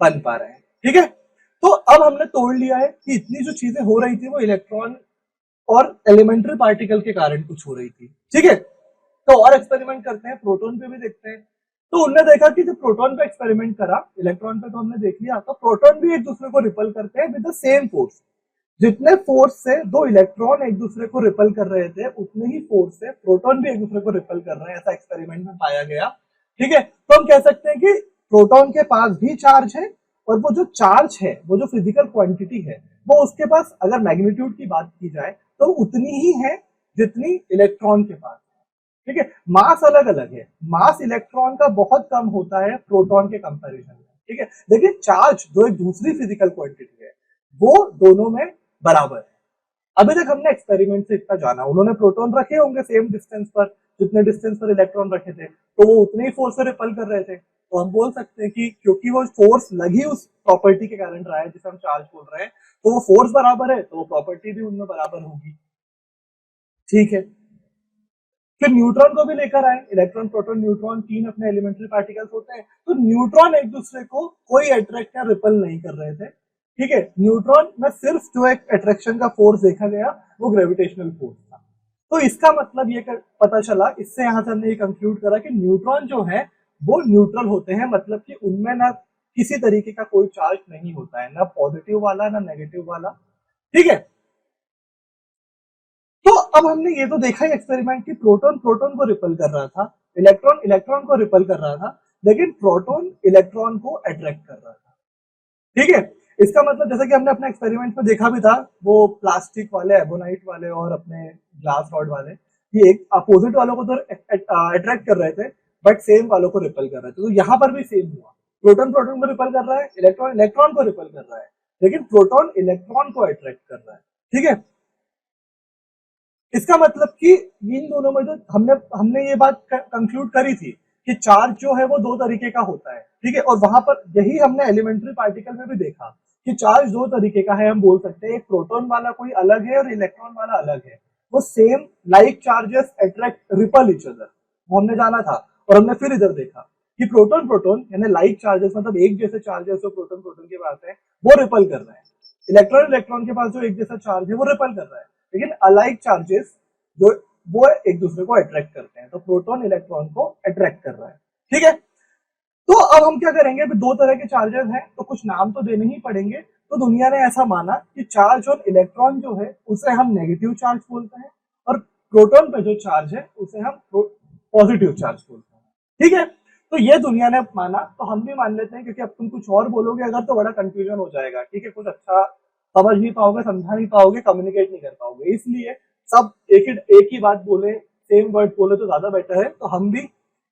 बन पा रहे हैं। ठीक है, तो अब हमने तोड़ लिया है कि इतनी जो चीजें हो रही थी वो इलेक्ट्रॉन और एलिमेंट्री पार्टिकल के कारण कुछ हो रही थी। ठीक है, तो और एक्सपेरिमेंट करते हैं, प्रोटॉन पे भी देखते हैं। तो उनने देखा कि जब प्रोटॉन पे एक्सपेरिमेंट करा, इलेक्ट्रॉन पे तो हमने देख लिया, तो प्रोटॉन भी एक दूसरे को रिपल करते हैं विद द सेम फोर्स। जितने फोर्स से दो इलेक्ट्रॉन एक दूसरे को रिपल कर रहे थे, उतने ही फोर्स से प्रोटॉन भी एक दूसरे को रिपल कर रहे हैं, ऐसा एक्सपेरिमेंट में पाया गया। ठीक है, तो हम कह सकते हैं कि प्रोटॉन के पास भी चार्ज है, और वो जो चार्ज है, वो जो फिजिकल क्वांटिटी है, वो उसके पास अगर मैग्नीट्यूड की बात की जाए तो उतनी ही है जितनी इलेक्ट्रॉन के पास है। ठीक है, मास अलग अलग है, मास इलेक्ट्रॉन का बहुत कम होता है प्रोटॉन के कंपैरिजन में। ठीक है, लेकिन चार्ज जो एक दूसरी फिजिकल क्वांटिटी है, वो दोनों में बराबर है। अभी तक हमने एक्सपेरिमेंट से इतना जाना, उन्होंने प्रोटॉन रखे होंगे सेम डिस्टेंस पर जितने डिस्टेंस पर इलेक्ट्रॉन रखे थे, तो वो उतने ही फोर्स से रिपल कर रहे थे। तो हम बोल सकते हैं कि क्योंकि वो फोर्स लगी उस प्रॉपर्टी के कारण रहा है जिसे हम चार्ज बोल रहे हैं, तो वो फोर्स बराबर है, तो वो प्रॉपर्टी भी उनमें बराबर होगी। ठीक है, फिर न्यूट्रॉन को भी लेकर आए, इलेक्ट्रॉन प्रोटॉन न्यूट्रॉन तीन अपने एलिमेंट्री पार्टिकल्स होते हैं, तो न्यूट्रॉन एक दूसरे को कोई अट्रैक्ट या रिपल नहीं कर रहे थे। ठीक है, न्यूट्रॉन में सिर्फ जो एक अट्रैक्शन का फोर्स देखा गया वो ग्रेविटेशनल फोर्स था। तो इसका मतलब ये पता चला, इससे यहां से हमने ये कंक्लूड करा कि न्यूट्रॉन जो है वो न्यूट्रल होते हैं, मतलब कि उनमें ना किसी तरीके का कोई चार्ज नहीं होता है, ना पॉजिटिव वाला ना नेगेटिव वाला। ठीक है, तो अब हमने ये तो देखा ही एक्सपेरिमेंट कि प्रोटॉन प्रोटॉन को रिपल कर रहा था, इलेक्ट्रॉन इलेक्ट्रॉन को रिपल कर रहा था, लेकिन प्रोटॉन इलेक्ट्रॉन को अट्रैक्ट कर रहा था। ठीक है, इसका मतलब जैसा कि हमने अपने एक्सपेरिमेंट में देखा भी था, वो प्लास्टिक वाले, एबोनाइट वाले और अपने ग्लास रॉड वाले, ये एक अपोजिट वालों को तो अट्रैक्ट कर रहे थे, बट सेम वालों को रिपल कर रहे थे। तो यहाँ पर भी सेम हुआ, प्रोटॉन प्रोटॉन को रिपल कर रहा है, इलेक्ट्रॉन इलेक्ट्रॉन को रिपल कर रहा है, लेकिन प्रोटॉन इलेक्ट्रॉन को अट्रैक्ट कर रहा है। ठीक है, इसका मतलब कि इन दोनों में जो हमने हमने ये बात कंक्लूड करी थी कि चार्ज जो है वो दो तरीके का होता है। ठीक है, और वहां पर यही हमने एलिमेंट्री पार्टिकल में भी देखा कि चार्ज दो तरीके का है। हम बोल सकते हैं एक प्रोटॉन वाला कोई अलग है और इलेक्ट्रॉन वाला अलग है। वो same like charges attract ripple each other, वो हमने जाना था। और हमने फिर इधर देखा कि प्रोटॉन प्रोटॉन यानी लाइक चार्जेस, मतलब एक जैसे चार्जेस जो प्रोटॉन प्रोटॉन के पास है वो रिपल कर रहे हैं, इलेक्ट्रॉन इलेक्ट्रॉन के पास जो एक जैसा चार्ज है वो रिपल कर रहा है, लेकिन अलाइक चार्जेस जो वो एक दूसरे को अट्रैक्ट करते हैं। तो प्रोटॉन इलेक्ट्रॉन को अट्रैक्ट कर रहा है। ठीक है, तो अब हम क्या करेंगे, दो तरह के चार्जेस हैं तो कुछ नाम तो देने ही पड़ेंगे। तो दुनिया ने ऐसा माना कि चार्ज ऑन इलेक्ट्रॉन जो है उसे हम नेगेटिव चार्ज बोलते हैं, और प्रोटॉन पे जो चार्ज है उसे हम पॉजिटिव चार्ज बोलते हैं। ठीक है, तो ये दुनिया ने माना, तो हम भी मान लेते हैं, क्योंकि अब तुम कुछ और बोलोगे अगर तो बड़ा कंफ्यूजन हो जाएगा। ठीक है, कुछ अच्छा समझ नहीं पाओगे, समझा नहीं पाओगे, कम्युनिकेट नहीं कर पाओगे, इसलिए सब एक ही बात बोले, सेम वर्ड बोले तो ज्यादा बेटर है। तो हम भी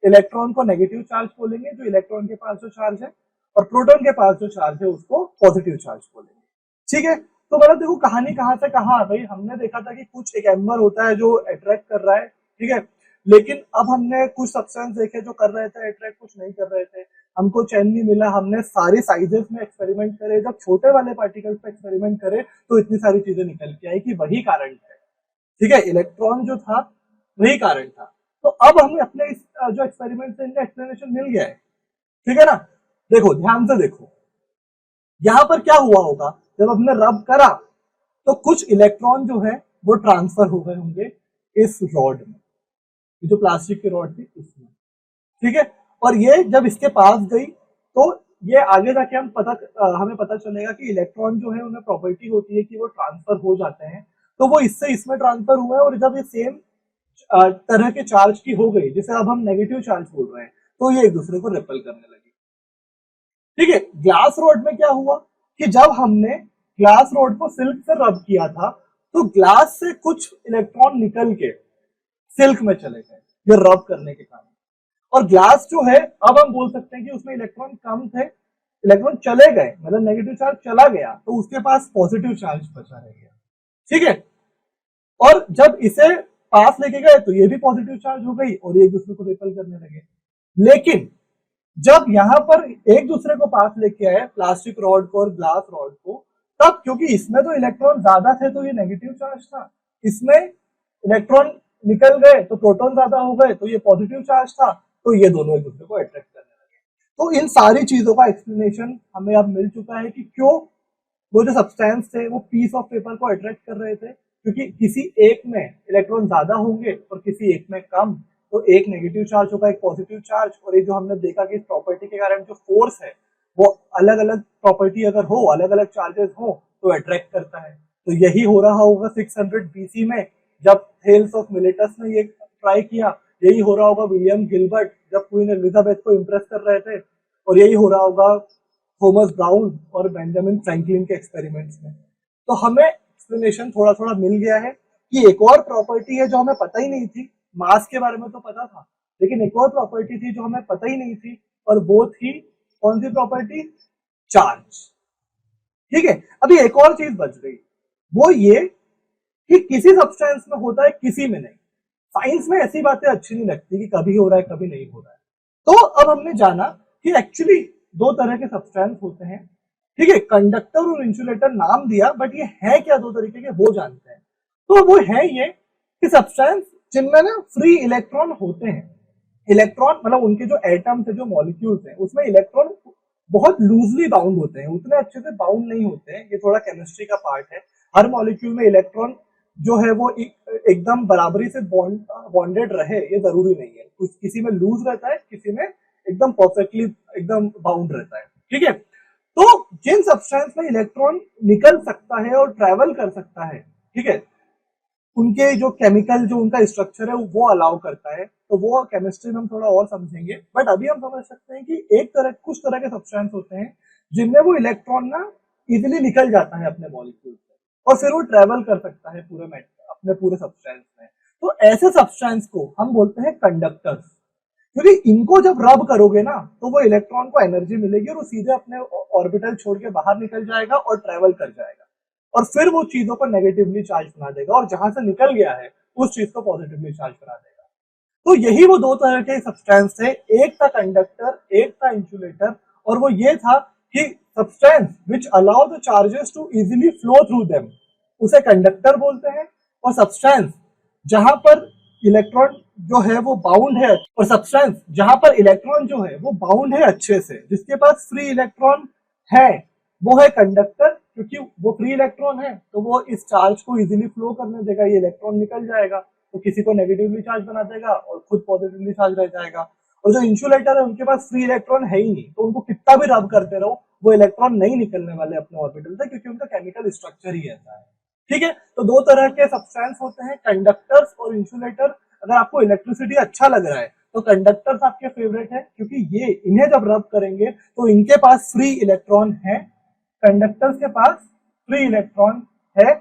इलेक्ट्रॉन को नेगेटिव चार्ज बोलेंगे, जो इलेक्ट्रॉन के पास जो चार्ज है, और प्रोटॉन के पास जो चार्ज है उसको पॉजिटिव चार्ज बोलेंगे। ठीक है, तो मतलब देखो कहानी कहां से कहां आ गई। हमने देखा था कि कुछ एक एम्बर होता है जो अट्रैक्ट कर रहा है, ठीक है, लेकिन अब हमने कुछ सब्सटेंस देखे जो कर रहे थे अट्रैक्ट, कुछ नहीं कर रहे थे, हमको चैन नहीं मिला। हमने सारे साइजेस में एक्सपेरिमेंट करे, जब छोटे वाले पार्टिकल्स पे एक्सपेरिमेंट करे तो इतनी सारी चीजें निकल के आई कि वही कारण है। ठीक है, इलेक्ट्रॉन जो था वही कारण था। तो अब हमें अपने इस जो एक्सपेरिमेंट से इनका एक्सप्लेनेशन मिल गया है। ठीक है ना, देखो ध्यान से देखो, यहां पर क्या हुआ होगा, जब हमने रब करा तो कुछ इलेक्ट्रॉन जो है वो ट्रांसफर हो गए होंगे इस रॉड में, जो प्लास्टिक की रॉड थी उसमें। ठीक है, और ये जब इसके पास गई तो ये आगे जाके हमें पता चलेगा कि इलेक्ट्रॉन जो है उन्हें प्रॉपर्टी होती है कि वो ट्रांसफर हो जाते हैं। तो वो इससे इसमें ट्रांसफर हुआ है, और जब ये सेम तरह के चार्ज की हो गई, जिसे अब हम नेगेटिव चार्ज बोल रहे हैं, तो ये एक दूसरे को रिपेल करने लगी। ठीक है, ग्लास रॉड में क्या हुआ कि जब हमने ग्लास रॉड को सिल्क से रब किया था, तो ग्लास से कुछ इलेक्ट्रॉन निकल के सिल्क में चले गए, ये रब करने के कारण। और ग्लास जो है, अब हम बोल सकते हैं कि उसमें इलेक्ट्रॉन कम थे, इलेक्ट्रॉन चले गए, मतलब नेगेटिव चार्ज चला गया, तो उसके पास पॉजिटिव चार्ज बचा रह गया। ठीक है, और जब इसे पास लेके गए तो ये भी पॉजिटिव चार्ज हो गई और एक दूसरे को रिपेल करने लगे। लेकिन जब यहां पर एक दूसरे को पास लेके आए, प्लास्टिक रॉड को और ग्लास रॉड को, तब क्योंकि इसमें तो इलेक्ट्रॉन ज्यादा थे तो ये नेगेटिव चार्ज था, इसमें इलेक्ट्रॉन निकल गए तो प्रोटॉन ज्यादा हो गए तो ये पॉजिटिव चार्ज था, तो ये दोनों एक दूसरे को अट्रैक्ट करने लगे। तो इन सारी चीजों का एक्सप्लेनेशन हमें अब मिल चुका है कि क्यों वो जो सब्सटेंस थे वो पीस ऑफ पेपर को अट्रैक्ट कर रहे थे, क्योंकि किसी एक में इलेक्ट्रॉन ज्यादा होंगे और किसी एक में कम, तो एक नेगेटिव चार्ज होगा, एक पॉजिटिव चार्ज, और ये जो हमने देखा कि इस प्रॉपर्टी के कारण जो फोर्स है वो अलग अलग प्रॉपर्टी अगर हो, अलग अलग चार्जेस हो तो अट्रैक्ट करता है। तो यही हो रहा होगा 600 बीसी में जब थेल्स ऑफ मिलेटस ने ये ट्राई किया, यही हो रहा होगा विलियम गिलबर्ट जब क्वीन एलिजाबेथ को इम्प्रेस कर रहे थे, और यही हो रहा होगा थॉमस ब्राउन और बेंजामिन फ्रैंकलिन के एक्सपेरिमेंट्स में। तो हमें एक्सप्लेनेशन थोड़ा थोड़ा मिल गया है कि एक और प्रॉपर्टी है जो हमें पता ही नहीं थी। मास के बारे में तो पता था, लेकिन एक और प्रॉपर्टी थी जो हमें पता ही नहीं थी, और वो थी कौन सी प्रॉपर्टी? चार्ज। ठीक है, अभी एक और चीज बच गई, वो ये कि किसी सब्सटेंस में होता है, किसी में नहीं। साइंस में ऐसी बातें अच्छी नहीं लगती कि कभी हो रहा है कभी नहीं हो रहा है। तो अब हमने जाना कि एक्चुअली दो तरह के सब्सटेंस होते हैं। ठीक है, कंडक्टर और इंसुलेटर नाम दिया, बट ये है क्या दो तरीके के वो जानते हैं। तो वो है ये कि सब्सटेंस जिनमें ना फ्री इलेक्ट्रॉन होते हैं। इलेक्ट्रॉन मतलब उनके जो एटम्स है, जो मॉलिक्यूल्स हैं, उसमें इलेक्ट्रॉन बहुत लूजली बाउंड होते हैं, उतने अच्छे से बाउंड नहीं होते हैं। ये थोड़ा केमिस्ट्री का पार्ट है। हर मॉलिक्यूल में इलेक्ट्रॉन जो है वो एकदम बराबरी से बॉन्डेड रहे ये जरूरी नहीं है। कुछ किसी में लूज रहता है, किसी में एकदम परफेक्टली एकदम बाउंड रहता है। ठीक है, तो जिन सब्सटेंस में इलेक्ट्रॉन निकल सकता है और ट्रेवल कर सकता है, ठीक है, उनके जो केमिकल जो उनका स्ट्रक्चर है वो अलाउ करता है। तो वो केमिस्ट्री में हम थोड़ा और समझेंगे, बट अभी हम समझ सकते हैं कि एक तरह कुछ तरह के सब्सटेंस होते हैं जिनमें वो इलेक्ट्रॉन ना इजिली निकल जाता है अपने मॉलिक्यूल से, और फिर वो ट्रेवल कर सकता है पूरे अपने पूरे सब्सटेंस में। तो ऐसे सब्सटेंस को हम बोलते हैं कंडक्टर्स, क्योंकि इनको जब रब करोगे ना तो वो इलेक्ट्रॉन को एनर्जी मिलेगी और वो सीधे अपने ऑर्बिटल छोड़ के बाहर निकल जाएगा और ट्रेवल कर जाएगा, और फिर वो चीजों को नेगेटिवली चार्ज बना देगा, और जहां से निकल गया है उस चीज को पॉजिटिवली चार्ज बना देगा। तो यही वो दो तरह के सब्सटेंस थे, एक था कंडक्टर, एक था इंसुलेटर। और वो ये था कि substance which allow the charges to easily flow through them, उसे कंडक्टर बोलते हैं। और सब्सटेंस जहां पर इलेक्ट्रॉन जो है वो बाउंड है, और सब्सटेंस जहां पर इलेक्ट्रॉन जो है वो बाउंड है अच्छे से, जिसके पास फ्री इलेक्ट्रॉन है, वो है कंडक्टर। क्योंकि वो फ्री इलेक्ट्रॉन है तो वो इस चार्ज को इजीली फ्लो करने देगा, ये इलेक्ट्रॉन निकल जाएगा तो किसी को नेगेटिवली चार्ज बना देगा और खुद पॉजिटिवली चार्ज रह जाएगा। और जो इंसुलेटर है उनके पास फ्री इलेक्ट्रॉन है ही नहीं, तो उनको कितना भी रब करते रहो वो इलेक्ट्रॉन नहीं निकलने वाले अपने ऑर्बिटल से, क्योंकि उनका केमिकल स्ट्रक्चर ही ऐसा है। ठीक है, तो दो तरह के सब्सटेंस होते हैं, कंडक्टर्स और इंसुलेटर। अगर आपको इलेक्ट्रिसिटी अच्छा लग रहा है तो कंडक्टर्स आपके फेवरेट है, क्योंकि ये इन्हें जब रब करेंगे तो इनके पास फ्री इलेक्ट्रॉन है, कंडक्टर्स के पास फ्री इलेक्ट्रॉन है,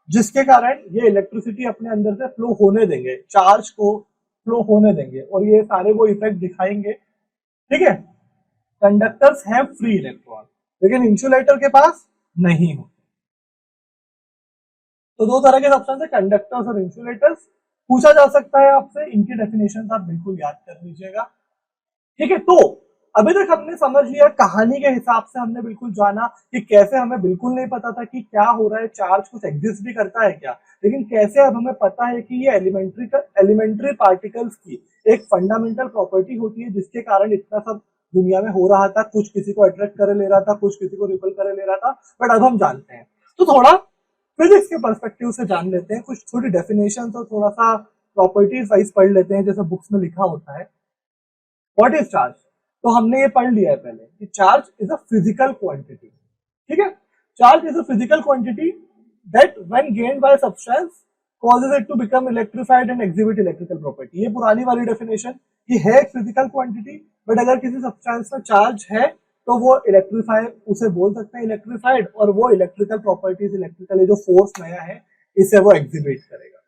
जिसके कारण ये इलेक्ट्रिसिटी अपने अंदर से फ्लो होने देंगे, चार्ज को फ्लो होने देंगे, और ये सारे वो इफेक्ट दिखाएंगे। ठीक है, कंडक्टर्स हैव फ्री इलेक्ट्रॉन, लेकिन इंसुलेटर के पास नहीं होते। तो दो तरह के सब्सटेंस है, कंडक्टर्स और इंसुलेटर्स। पूछा जा सकता है आपसे, इनकी डेफिनेशन आप बिल्कुल याद कर लीजिएगा। ठीक है, तो अभी तक हमने समझ लिया, कहानी के हिसाब से हमने बिल्कुल जाना कि कैसे हमें बिल्कुल नहीं पता था कि क्या हो रहा है, चार्ज कुछ एग्जिस्ट भी करता है क्या, लेकिन कैसे अब हमें पता है कि ये एलिमेंट्री पार्टिकल्स की एक फंडामेंटल प्रॉपर्टी होती है जिसके कारण इतना सब दुनिया में हो रहा था। कुछ किसी को अट्रैक्ट करे ले रहा था, कुछ किसी को रिपल करे ले रहा था, बट अब हम जानते हैं। तो थोड़ा फिजिक्स के पर्सपेक्टिव से जान लेते हैं, कुछ थोड़ी डेफिनेशन और थोड़ा सा प्रॉपर्टीज वाइज पढ़ लेते हैं जैसे बुक्स में लिखा होता है। What is charge? तो हमने ये पढ़ लिया है पहले कि charge is a physical quantity. ठीक है, charge is a physical quantity that when gained by substance causes it to become electrified and exhibit electrical property। ये पुरानी वाली डेफिनेशन कि है एक फिजिकल क्वांटिटी, बट अगर किसी सब्सटेंस में चार्ज है तो वो इलेक्ट्रीफाई उसे बोल सकते हैं इलेक्ट्रीफाइड, और वो इलेक्ट्रिकल प्रॉपर्टीज, इलेक्ट्रिकल जो फोर्स नया है इसे वो एग्जिबिट करेगा।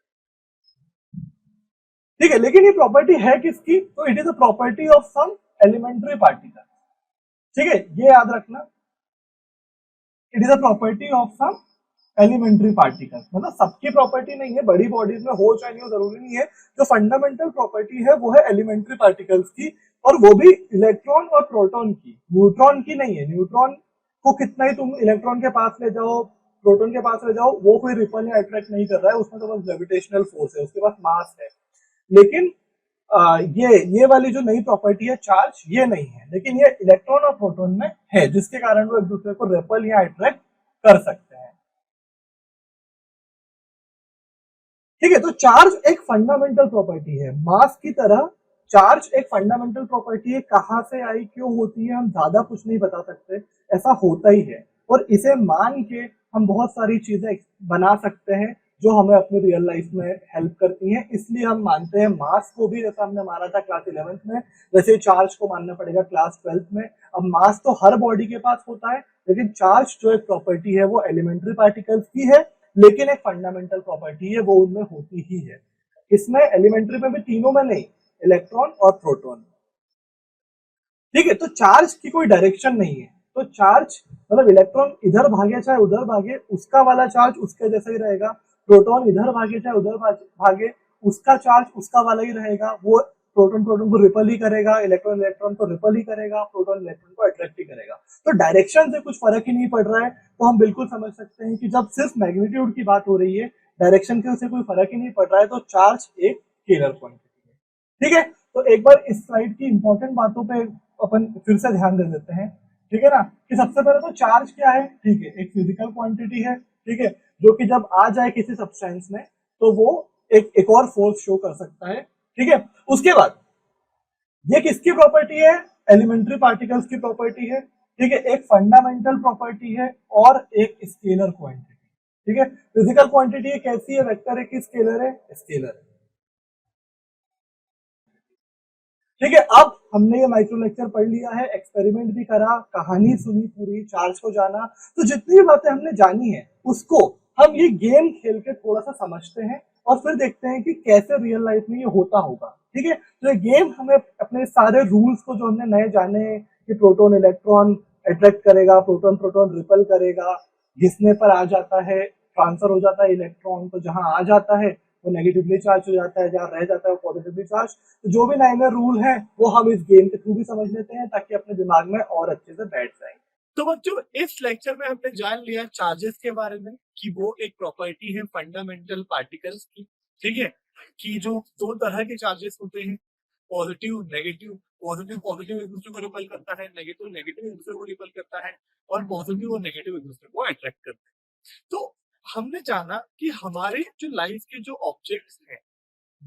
ठीक है, लेकिन ये प्रॉपर्टी है किसकी? तो it is a property of some elementary particle. ठीक है, ये याद रखना, it is a property of some elementary particle. मतलब सबकी प्रॉपर्टी नहीं है, बड़ी बॉडीज में हो चाहे नहीं हो जरूरी नहीं है। जो फंडामेंटल प्रॉपर्टी है वो है एलिमेंट्री पार्टिकल्स की, और वो भी इलेक्ट्रॉन और प्रोटॉन की, न्यूट्रॉन की नहीं है। न्यूट्रॉन को कितना ही तुम इलेक्ट्रॉन के पास ले जाओ, प्रोटॉन के पास ले जाओ, वो कोई रिपल या अट्रैक्ट नहीं कर रहा है, उसमें तो बस ग्रेविटेशनल फोर्स है, उसके पास मास है। लेकिन ये वाली जो नई प्रॉपर्टी है चार्ज, ये नहीं है, लेकिन ये इलेक्ट्रॉन और प्रोटॉन में है, जिसके कारण वो एक दूसरे को रेपल या अट्रैक्ट कर सकते हैं। ठीक है, तो चार्ज एक फंडामेंटल प्रॉपर्टी है, मास की तरह चार्ज एक फंडामेंटल प्रॉपर्टी है। कहाँ से आई, क्यों होती है, हम ज्यादा कुछ नहीं बता सकते, ऐसा होता ही है। और इसे मान के हम बहुत सारी चीजें बना सकते हैं जो हमें अपनी रियल लाइफ में हेल्प करती हैं। इसलिए हम मानते हैं मास को भी, जैसा हमने माना था क्लास 11th में, वैसे चार्ज को मानना पड़ेगा क्लास 12th में। अब मास तो हर बॉडी के पास होता है, लेकिन चार्ज जो एक प्रॉपर्टी है वो एलिमेंट्री पार्टिकल्स की है, लेकिन एक फंडामेंटल प्रॉपर्टी है, वो उनमें होती ही है। इसमें एलिमेंट्री में भी, तीनों में नहीं, इलेक्ट्रॉन और प्रोटॉन। ठीक है, तो चार्ज की कोई डायरेक्शन नहीं है, तो चार्ज मतलब इलेक्ट्रॉन इधर भागे चाहे उधर भागे, उसका वाला चार्ज उसके जैसा ही रहेगा। प्रोटॉन इधर भागे चाहे उधर भागे, उसका चार्ज उसका वाला ही रहेगा। वो प्रोटॉन प्रोटॉन को रिपल ही करेगा, इलेक्ट्रॉन इलेक्ट्रॉन को रिपल ही करेगा, प्रोटॉन इलेक्ट्रॉन को अट्रैक्ट ही करेगा। तो डायरेक्शन से कुछ फर्क ही नहीं पड़ रहा है, तो हम बिल्कुल समझ सकते हैं कि जब सिर्फ मैग्नीट्यूड की बात हो रही है, डायरेक्शन के से कोई फर्क ही नहीं पड़ रहा है, तो चार्ज एक स्केलर क्वांटिटी है। ठीक है, तो एक बार इस स्लाइड की इंपॉर्टेंट बातों पे अपन फिर से ध्यान दे देते हैं। ठीक है ना, कि सबसे पहले तो चार्ज क्या है। ठीक है, एक फिजिकल क्वांटिटी है, ठीक है, जो कि जब आ जाए किसी सब्सटेंस में तो वो एक और फोर्स शो कर सकता है। ठीक है, उसके बाद ये किसकी प्रॉपर्टी है, एलिमेंट्री पार्टिकल्स की प्रॉपर्टी है। ठीक है, एक फंडामेंटल प्रॉपर्टी है और एक स्केलर क्वांटिटी। ठीक है, फिजिकल क्वांटिटी कैसी है, वेक्टर है कि स्केलर है, स्केलर है। ठीक है, अब हमने ये माइक्रो लेक्चर पढ़ लिया है, एक्सपेरिमेंट भी करा, कहानी सुनी पूरी, चार्ज को जाना, तो जितनी भी बातें हमने जानी है उसको हम ये गेम खेल के थोड़ा सा समझते हैं और फिर देखते हैं कि कैसे रियल लाइफ में ये होता होगा। ठीक है, तो ये गेम हमें अपने सारे रूल्स को जो हमने नए जाने कि प्रोटॉन इलेक्ट्रॉन अट्रैक्ट करेगा, प्रोटॉन प्रोटॉन रिपल करेगा, घिसने पर आ जाता है, ट्रांसफर हो जाता है इलेक्ट्रॉन, तो जहां आ जाता है वो नेगेटिवली चार्ज हो जाता है, जहां रह जाता है वो पॉजिटिवली चार्ज। तो जो भी नए नए रूल है वो हम इस गेम के थ्रू भी समझ लेते हैं ताकि अपने दिमाग में और अच्छे से बैठ जाए। तो बच्चों, इस लेक्चर में हमने जान लिया चार्जेस के बारे में कि वो एक प्रॉपर्टी है फंडामेंटल पार्टिकल्स की। ठीक है, कि जो दो तरह के चार्जेस होते हैं, पॉजिटिव नेगेटिव। पॉजिटिव पॉजिटिव एक दूसरे को रिपल करता है, नेगेटिव नेगेटिव एक दूसरे को रिपल करता है, और पॉजिटिव और नेगेटिव एक दूसरे को अट्रैक्ट करते हैं। तो हमने जाना कि हमारे जो लाइफ के जो ऑब्जेक्ट्स हैं,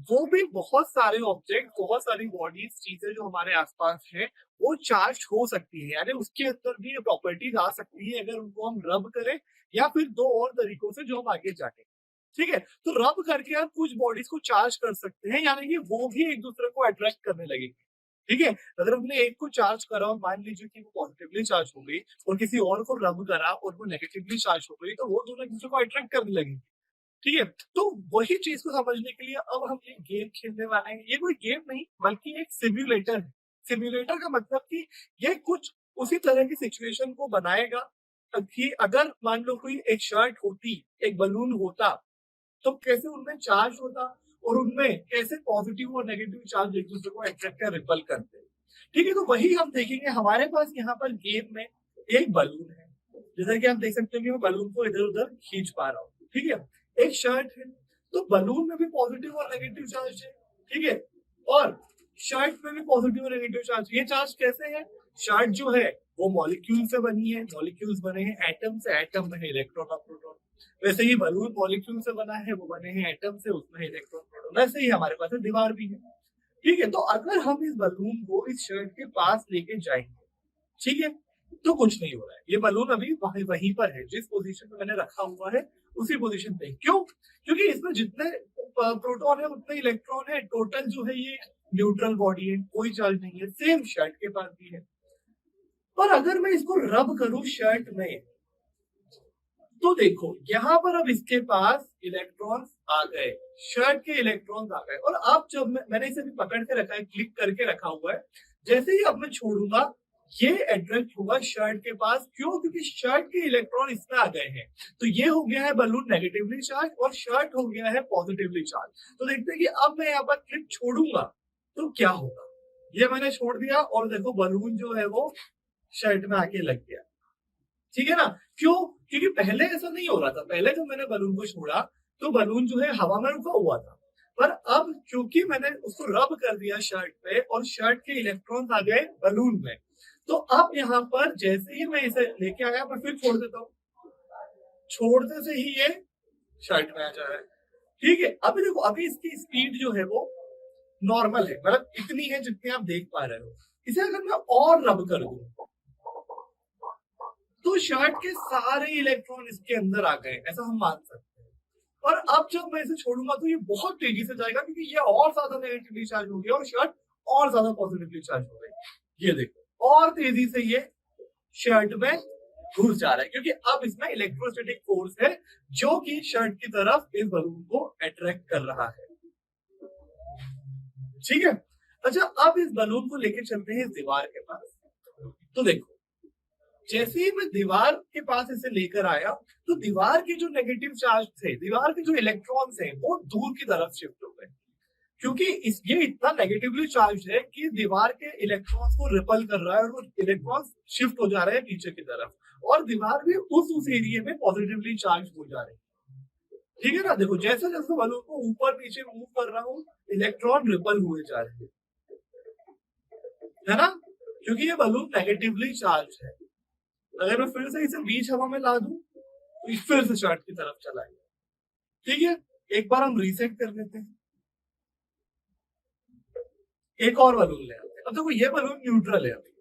वो भी बहुत सारे ऑब्जेक्ट, बहुत सारी बॉडीज, चीजें जो हमारे आसपास है, वो चार्ज हो सकती है, यानी उसके अंदर भी ये प्रॉपर्टीज आ सकती है अगर उनको हम रब करें, या फिर दो और तरीकों से जो हम आगे जाने। ठीक है, तो रब करके आप कुछ बॉडीज को चार्ज कर सकते हैं, यानी कि वो भी एक दूसरे को अट्रैक्ट करने लगेगी। ठीक है, अगर हमने एक को चार्ज करा और मान लीजिए कि वो पॉजिटिवली चार्ज हो गई, और किसी और को रब करा और वो नेगेटिवली चार्ज हो गई, तो वो दोनों एक दूसरे को अट्रैक्ट करने लगेंगे। ठीक है, तो वही चीज को समझने के लिए अब हम ये गेम खेलने वाले हैं। ये कोई गेम नहीं बल्कि एक सिम्युलेटर है। सिम्युलेटर का मतलब कि ये कुछ उसी तरह की सिचुएशन को बनाएगा कि अगर मान लो कोई एक शर्ट होती, एक बलून होता, तो कैसे उनमें चार्ज होता, और उनमें कैसे पॉजिटिव और नेगेटिव चार्ज एक दूसरे को अट्रैक्ट कर रिपल करते। ठीक है, तो वही हम देखेंगे। हमारे पास यहाँ पर गेम में एक बलून है, जैसा कि आप देख सकते हो कि मैं बलून को इधर उधर खींच पा रहा हूँ। ठीक है, एक शर्ट है, तो बलून में भी पॉजिटिव और नेगेटिव चार्ज है। ठीक है, और शर्ट में भी पॉजिटिव और नेगेटिव चार्ज। ये चार्ज कैसे है, शर्ट जो है वो मॉलिक्यूल से बनी है, मॉलिक्यूल्स बने हैं एटम से, एटम में है इलेक्ट्रॉन और प्रोटॉन। वैसे ही बलून मॉलिक्यूल से बना है, वो बने हैं एटम से, उसमें इलेक्ट्रॉन प्रोटॉन। वैसे ही हमारे पास दीवार भी है। ठीक है, तो अगर हम इस बलून को इस शर्ट के पास लेके जाएंगे, ठीक है, तो कुछ नहीं हो रहा है। ये बलून अभी वहीं पर है, जिस पोजीशन में मैंने रखा हुआ है उसी पोजीशन पे। क्यों? क्योंकि इसमें जितने प्रोटॉन है उतने इलेक्ट्रॉन है। टोटल जो है ये न्यूट्रल बॉडी है, कोई चार्ज नहीं है। सेम शर्ट के पास भी है। पर अगर मैं इसको रब करूं शर्ट में, तो देखो यहाँ पर अब इसके पास इलेक्ट्रॉन्स आ गए, शर्ट के इलेक्ट्रॉन्स आ गए। और अब जब मैंने इसे भी पकड़ के रखा है, क्लिक करके रखा हुआ है, जैसे ही अब मैं छोड़ूंगा ये अट्रैक्ट होगा शर्ट के पास। क्यों? क्योंकि शर्ट के इलेक्ट्रॉन इसमें आ गए हैं। तो ये हो गया है बलून नेगेटिवली चार्ज और शर्ट हो गया है पॉजिटिवली चार्ज। तो देखते हैं कि अब मैं यहाँ पर क्लिक छोड़ूंगा तो क्या होगा। ये मैंने छोड़ दिया और देखो बलून जो है वो शर्ट में आके लग गया। ठीक है ना? क्यों? क्योंकि पहले ऐसा नहीं हो रहा था। पहले जब मैंने बलून को छोड़ा तो बलून जो है हवा में रुका हुआ था, पर अब क्योंकि मैंने उसको रब कर दिया शर्ट पे और शर्ट के इलेक्ट्रॉन्स आ गए बलून में, तो अब यहाँ पर जैसे ही मैं इसे लेके आया, मैं फिर छोड़ देता हूँ, छोड़ने से ही ये शर्ट में आ जा रहा है। ठीक है, अभी देखो अभी इसकी स्पीड जो है वो नॉर्मल है, मतलब इतनी है जितनी आप देख पा रहे हो। इसे अगर मैं और रब कर दूं तो शर्ट के सारे इलेक्ट्रॉन इसके अंदर आ गए, ऐसा हम मान सकते हैं। और अब जब मैं इसे छोड़ूंगा तो ये बहुत तेजी से जाएगा, क्योंकि ये और ज्यादा नेगेटिवली चार्ज हो गया और शर्ट और ज्यादा पॉजिटिवली चार्ज हो गई। ये देखो और तेजी से ये शर्ट में घुस जा रहा है, क्योंकि अब इसमें इलेक्ट्रोस्टैटिक फोर्स है जो कि शर्ट की तरफ इस बलून को अट्रैक्ट कर रहा है। ठीक है, अच्छा अब इस बलून को लेकर चलते हैं इस दीवार के पास। तो देखो जैसे ही मैं दीवार के पास इसे लेकर आया तो दीवार के जो नेगेटिव चार्ज थे, दीवार के जो इलेक्ट्रॉन्स हैं वो दूर की तरफ शिफ्ट हो गए, क्योंकि ये इतना नेगेटिवली चार्ज है कि दीवार के इलेक्ट्रॉन्स को रिपल कर रहा है और वो इलेक्ट्रॉन्स शिफ्ट हो जा रहे हैं पीछे की तरफ, और दीवार भी उस एरिया में पॉजिटिवली चार्ज हो जा रही है। ठीक है ना, देखो जैसे जैसे बलून को ऊपर पीछे मूव कर रहा हूँ इलेक्ट्रॉन रिपल हुए जा रहे हैं, है ना, क्योंकि ये बलून नेगेटिवली चार्ज है। अगर मैं फिर से इसे बीच हवा में ला दूं तो फिर से शर्ट की तरफ चला गया। ठीक है, एक बार हम रीसेट कर लेते हैं, एक और बलून ले आते हैं। अब देखो ये बलून न्यूट्रल है, अभी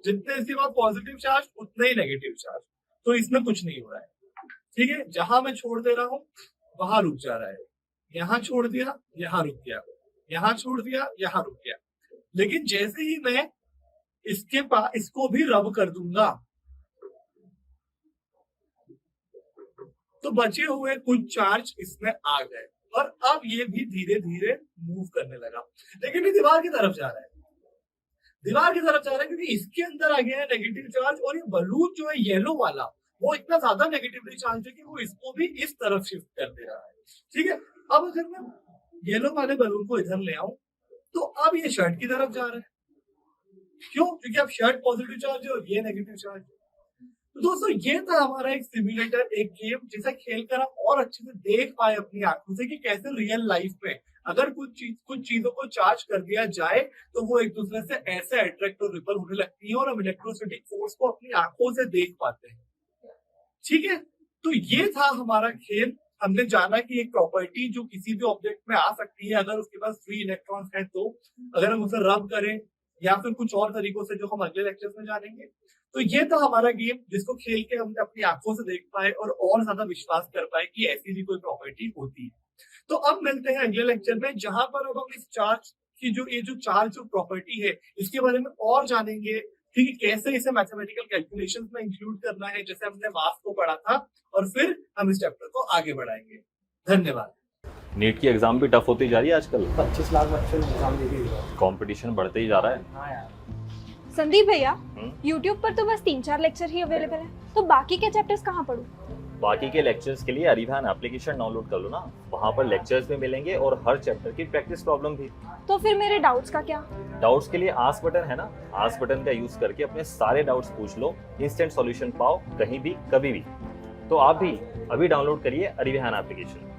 जितने इसके बाद पॉजिटिव चार्ज उतने ही नेगेटिव चार्ज, तो इसमें कुछ नहीं हो रहा है। ठीक है, जहां मैं छोड़ दे रहा हूं वहां रुक जा रहा है, यहां छोड़ दिया यहां रुक गया, यहां छोड़ दिया यहां रुक गया। लेकिन जैसे ही मैं इसके पास इसको भी रब कर दूंगा तो बचे हुए कुछ चार्ज इसमें आ गए और अब ये भी धीरे धीरे मूव करने लगा, लेकिन ये दीवार की तरफ जा रहा है, दीवार की तरफ जा रहा है क्योंकि इसके अंदर आ गया है नेगेटिव चार्ज, और ये बलून जो है येलो वाला वो इतना ज्यादा नेगेटिवली चार्ज है कि वो इसको भी इस तरफ शिफ्ट कर दे रहा है। ठीक है, अब अगर मैं येलो वाले बलून को इधर ले आऊं तो अब ये शर्ट की तरफ जा रहा है, क्यों, क्योंकि अब शर्ट पॉजिटिव चार्ज है और ये नेगेटिव चार्ज है। तो दोस्तों ये था हमारा एक सिमुलेटर, एक गेम जिसे खेलकर हम और अच्छे से देख पाए अपनी आंखों से कि कैसे रियल लाइफ में अगर कुछ चीजों को चार्ज कर दिया जाए तो वो एक दूसरे से ऐसे अट्रैक्ट और रिपल होने लगती है और हम इलेक्ट्रोस्टैटिक फोर्स को अपनी आंखों से देख पाते हैं। ठीक है, तो ये था हमारा खेल। हमने जाना कि एक प्रॉपर्टी जो किसी भी ऑब्जेक्ट में आ सकती है अगर उसके पास फ्री इलेक्ट्रॉन्स है, तो अगर हम उसे रब करें या फिर कुछ और तरीकों से जो हम अगले लेक्चर्स में जानेंगे। तो ये था हमारा गेम जिसको खेल के हमने अपनी आंखों से देख पाए और ज्यादा विश्वास कर पाए कि ऐसी भी कोई प्रॉपर्टी होती है। तो अब मिलते हैं अगले लेक्चर में जहां पर अब हम इस चार्ज की जो चार्ज जो प्रॉपर्टी है इसके बारे में और जानेंगे। ठीक है, कैसे इसे मैथमेटिकल कैलकुलेशंस में इंक्लूड करना है जैसे हमने मास को पढ़ा था, और फिर हम इस चैप्टर को आगे बढ़ाएंगे। धन्यवाद। नीट की एग्जाम भी टफ होती जा रही है आजकल, 25 लाख बच्चे एग्जाम दे रहे हैं। कंपटीशन बढ़ते ही जा रहा है। हाँ यार, संदीप भैया, YouTube पर तो बस 3-4 लेक्चर ही अवेलेबल है, तो बाकी के चैप्टर्स कहाँ पढूं? बाकी के लेक्चर्स के लिए अरिवहन एप्लीकेशन डाउनलोड कर लो ना, वहाँ पर लेक्चर्स भी मिलेंगे और हर चैप्टर की प्रैक्टिस प्रॉब्लम भी। तो फिर मेरे डाउट्स का क्या? डाउट्स के लिए आस्क बटन है ना, आस्क बटन का यूज करके अपने सारे डाउट्स पूछ लो, इंस्टेंट सॉल्यूशन पाओ कहीं भी कभी भी। तो आप भी अभी डाउनलोड करिए अरिवहन एप्लीकेशन।